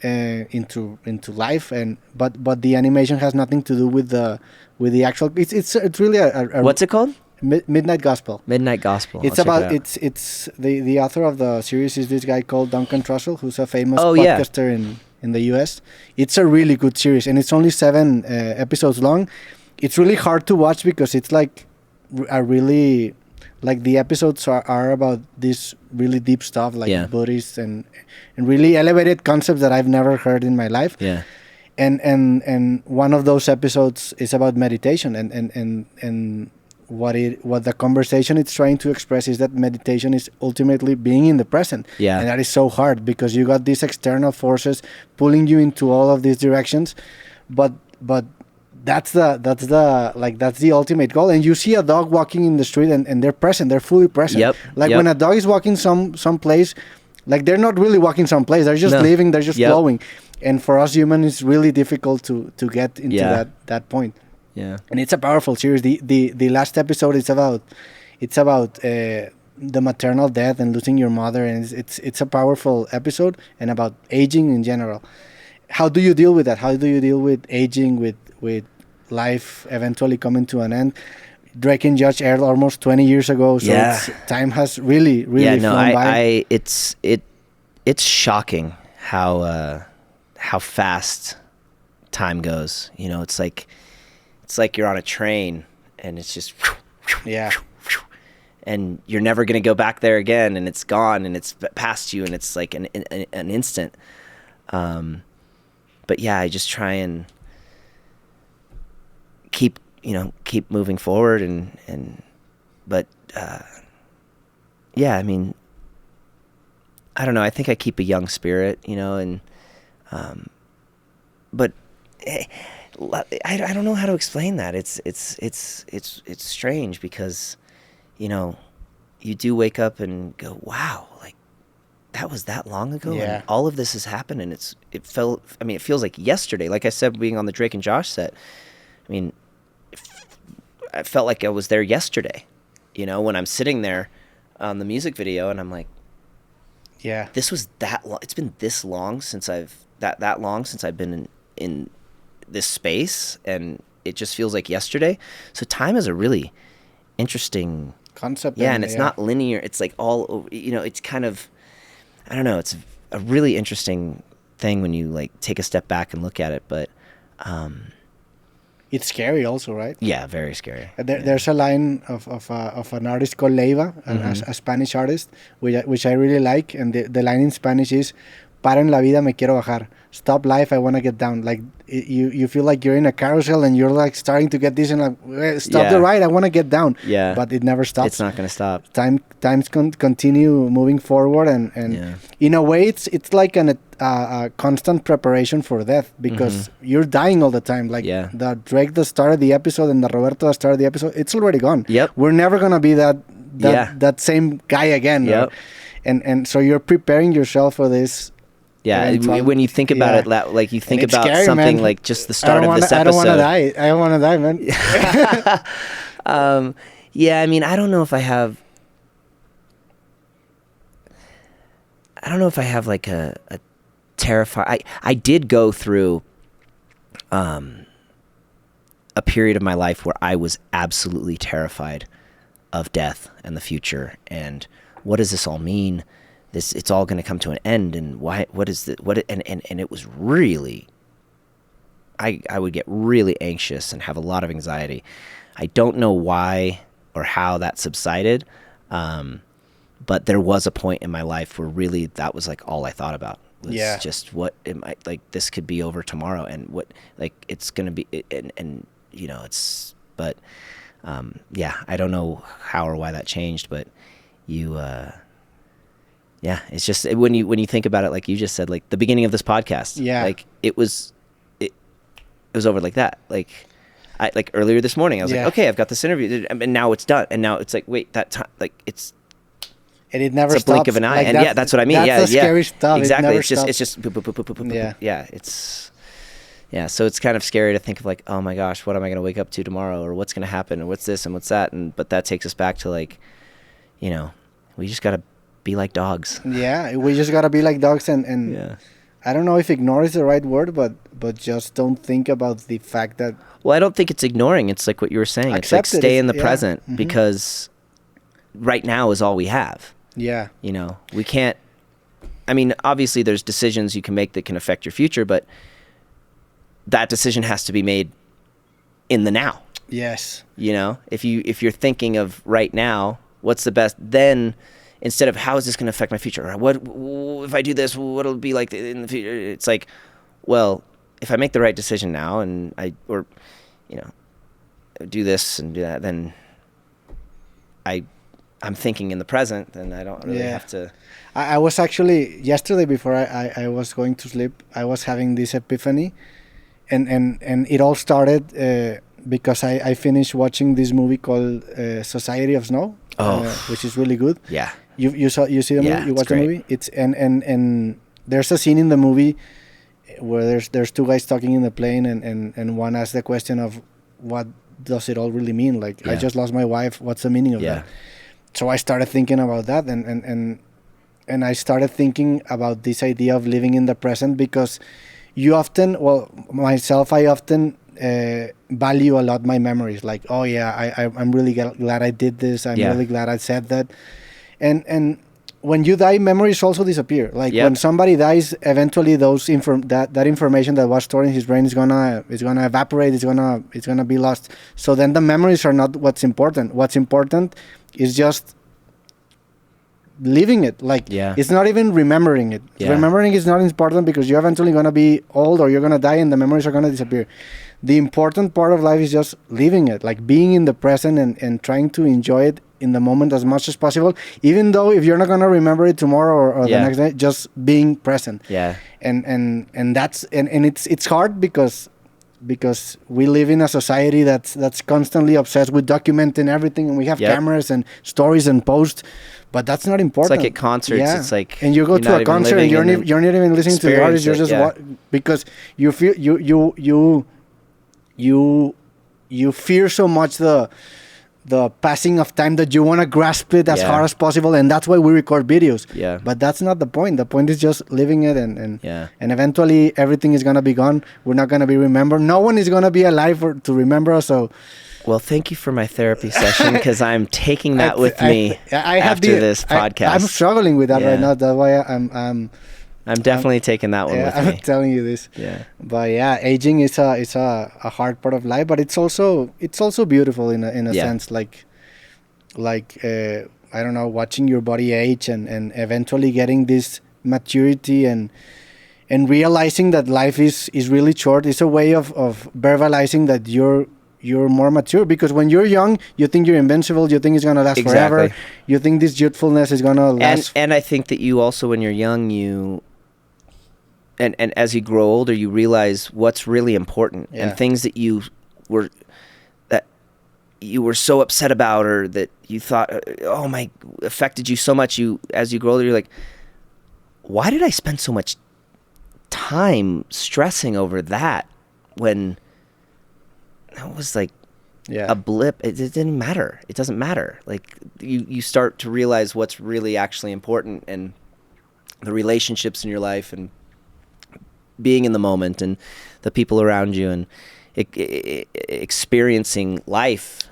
into life, and but the animation has nothing to do with the actual. It's really a What's it called? Midnight Gospel. Midnight Gospel. It's about it's the author of the series is this guy called Duncan Trussell, who's a famous podcaster in the US. It's a really good series, and it's only 7 episodes long. It's really hard to watch because it's like a really, like, the episodes are about this really deep stuff, like Buddhist and really elevated concepts that I've never heard in my life. Yeah. And one of those episodes is about meditation, and what the conversation it's trying to express is that meditation is ultimately being in the present. Yeah. And that is so hard because you got these external forces pulling you into all of these directions, but that's the ultimate goal. And you see a dog walking in the street and they're present, they're fully present. Yep. When a dog is walking some place, like, they're not really walking someplace, they're just living, they're just flowing. And for us humans, it's really difficult to get into that point. Yeah. And it's a powerful series. The last episode is about the maternal death and losing your mother, and it's a powerful episode, and about aging in general. How do you deal with that? How do you deal with aging, with life eventually coming to an end. Drake and Josh aired almost 20 years ago, so time has really flown by. It's shocking how fast time goes. You know, it's like you're on a train and it's just and you're never going to go back there again, and it's gone and it's past you, and it's like an instant. But yeah, I just try and keep moving forward but I mean, I don't know, I think I keep a young spirit, and but I don't know how to explain that. It's strange because, you do wake up and go, wow, like that was that long ago, and all of this has happened, and it feels like yesterday. Like I said, being on the Drake and Josh set, I mean, I felt like I was there yesterday, when I'm sitting there on the music video, and I'm like, this was that long. It's been this long since I've been in this space, and it just feels like yesterday. So time is a really interesting concept. And it's not linear. It's like all over, it's kind of, I don't know. It's a really interesting thing when you like take a step back and look at it, but it's scary also, right? Yeah, very scary. There's a line of an artist called Leiva, a Spanish artist, which I really like, and the line in Spanish is, "Para en la vida, me quiero bajar. Stop life, I want to get down." Like you feel like you're in a carousel and you're like starting to get this and like, stop the ride, I want to get down. Yeah. But it never stops. It's not going to stop. Times continue moving forward, and in a way it's like a constant preparation for death, because you're dying all the time. Like the Drake that started the episode and the Roberto that started the episode, it's already gone. Yep. We're never going to be that same guy again. Yep. Right? And so you're preparing yourself for this. Yeah, when you think about it, like you think about scary, something man. like just the start of this episode. I don't want to die, man. I mean, I don't know if I have like a terrifying. I did go through a period of my life where I was absolutely terrified of death and the future, and what does this all mean? It's all going to come to an end, and what is the and it was really, I would get really anxious and have a lot of anxiety. I don't know why or how that subsided, but there was a point in my life where really that was like all I thought about was just what it might, like this could be over tomorrow, and what like it's going to be, and it's, but I don't know how or why that changed, but it's just when you think about it, like you just said, like the beginning of this podcast, like it was over like that. Like I like earlier this morning, I was like, okay, I've got this interview, and now it's done, and now it's like, wait, that time, like it's. And it never stops. It's a blink of an eye, like and that's what I mean. That's the scary stuff. Exactly. It's just boop, boop, boop, boop, boop, boop. So it's kind of scary to think of like, oh my gosh, what am I going to wake up to tomorrow, or what's going to happen, or what's this and what's that, but that takes us back to like, we just got to be like dogs. Yeah, we just gotta be like dogs, and I don't know if ignore is the right word, but just don't think about the fact that. Well, I don't think it's ignoring. It's like what you were saying. It's like stay in the present, because right now is all we have. Yeah. We can't. I mean, obviously, there's decisions you can make that can affect your future, but that decision has to be made in the now. Yes. If you're thinking of right now, what's the best, then. Instead of how is this going to affect my future? Or what if I do this? What'll it be like in the future? It's like, well, if I make the right decision now, and do this and do that, then I'm thinking in the present. Then I don't really have to. I was actually yesterday, before I was going to sleep, I was having this epiphany, and it all started because I finished watching this movie called Society of Snow, which is really good. Yeah. You see the movie? You watch the movie? It's and there's a scene in the movie where there's two guys talking in the plane, and one asks the question of what does it all really mean? Like, I just lost my wife. What's the meaning of that? So I started thinking about that, and I started thinking about this idea of living in the present, because I often value a lot my memories. Like, oh yeah, I'm really glad I did this. I'm really glad I said that. And when you die, memories also disappear. Like when somebody dies, eventually those that information that was stored in his brain is gonna evaporate. It's gonna be lost. So then the memories are not what's important. What's important is just living it. Like it's not even remembering it. Remembering is not important because you're eventually gonna be old or you're gonna die and the memories are gonna disappear. The important part of life is just living it, like being in the present and trying to enjoy it in the moment as much as possible, even though if you're not gonna remember it tomorrow or the next day, just being present. And that's and it's hard because we live in a society that's constantly obsessed with documenting everything, and we have cameras and stories and posts, but that's not important. It's like at concerts, it's like, and you go to a concert and you're not even listening to the artist, you're just because you feel you fear so much the passing of time that you want to grasp it as hard as possible, and that's why we record videos. But that's not the point. The point is just living it, and eventually everything is gonna be gone. We're not gonna be remembered. No one is gonna be alive to remember us. So, well, thank you for my therapy session, because I'm taking that with me after this podcast. I'm struggling with that right now. That's why I'm definitely taking that one with me. I'm telling you this. But aging is a hard part of life, but it's also beautiful in a sense. Like I don't know, watching your body age and eventually getting this maturity and realizing that life is really short. It's a way of verbalizing that you're more mature, because when you're young, you think you're invincible, you think it's gonna last forever, you think this youthfulness is gonna last. And I think that you also, when you're young, and as you grow older, you realize what's really important, and things that you were so upset about, or that you thought, affected you so much. As you grow older, you're like, why did I spend so much time stressing over that when that was like a blip? It didn't matter. It doesn't matter. Like you start to realize what's really actually important, and the relationships in your life, and being in the moment, and the people around you, and experiencing life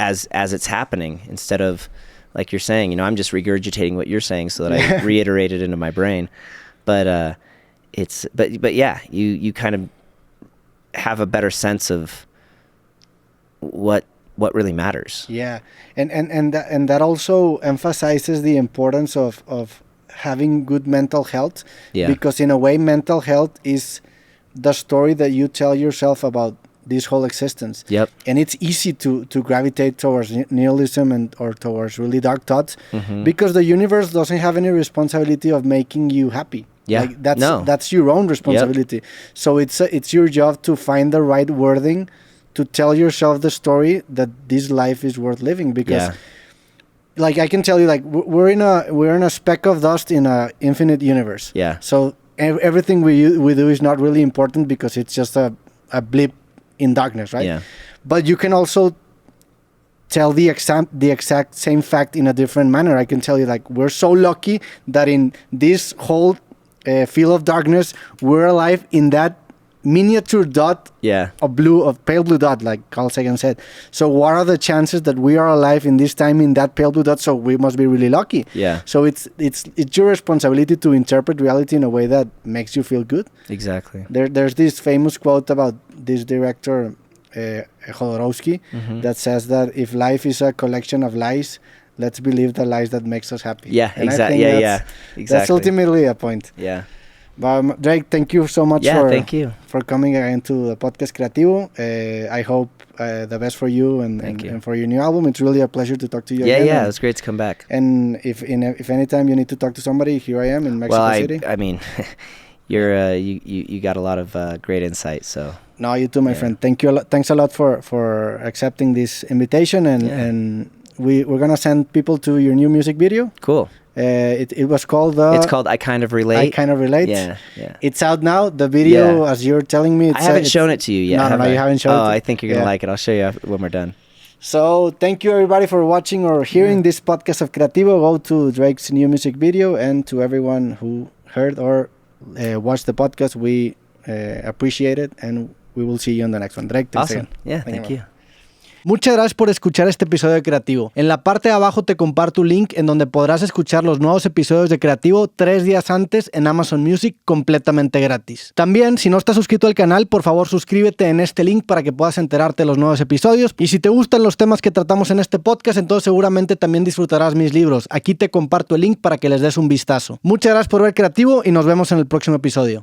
as it's happening, instead of, like you're saying, I'm just regurgitating what you're saying so that I reiterate it into my brain. But you kind of have a better sense of what really matters. And that also emphasizes the importance of having good mental health, because in a way mental health is the story that you tell yourself about this whole existence. And it's easy to gravitate towards nihilism or towards really dark thoughts, because the universe doesn't have any responsibility of making you happy. That's your own responsibility. So it's your job to find the right wording to tell yourself the story that this life is worth living, because like I can tell you, like we're in a speck of dust in a infinite universe. So everything we do is not really important, because it's just a blip in darkness, right? But you can also tell the exact same fact in a different manner. I can tell you, like, we're so lucky that in this whole field of darkness, we're alive in that miniature dot of pale blue dot, like Carl Sagan said. So what are the chances that we are alive in this time in that pale blue dot? So we must be really lucky. So it's your responsibility to interpret reality in a way that makes you feel good. Exactly. There's this famous quote about this director Jodorowsky that says that if life is a collection of lies, let's believe the lies that makes us happy. Exactly. That's ultimately a point. But Drake, thank you so much for coming into the podcast Creativo. I hope the best for you and for your new album. It's really a pleasure to talk to you again. It was great to come back. And if any time you need to talk to somebody, here I am in Mexico City. I mean, you got a lot of great insight. So no, you too, my friend. Thank you. Thanks a lot for accepting this invitation, and we're gonna send people to your new music video. Cool. It was called it's called I Kind of Relate. Yeah. It's out now. The video, as you're telling me, I haven't shown it to you yet. No, you haven't shown it. Oh, I think you're gonna like it. I'll show you when we're done. So thank you everybody for watching or hearing this podcast of Creativo. Go to Drake's new music video, and to everyone who heard or watched the podcast, we appreciate it, and we will see you on the next one. Drake, thanks Awesome. again. Yeah, thank you. Muchas gracias por escuchar este episodio de Creativo. En la parte de abajo te comparto un link en donde podrás escuchar los nuevos episodios de Creativo 3 días antes en Amazon Music completamente gratis. También, si no estás suscrito al canal, por favor suscríbete en este link para que puedas enterarte de los nuevos episodios. Y si te gustan los temas que tratamos en este podcast, entonces seguramente también disfrutarás mis libros. Aquí te comparto el link para que les des un vistazo. Muchas gracias por ver Creativo y nos vemos en el próximo episodio.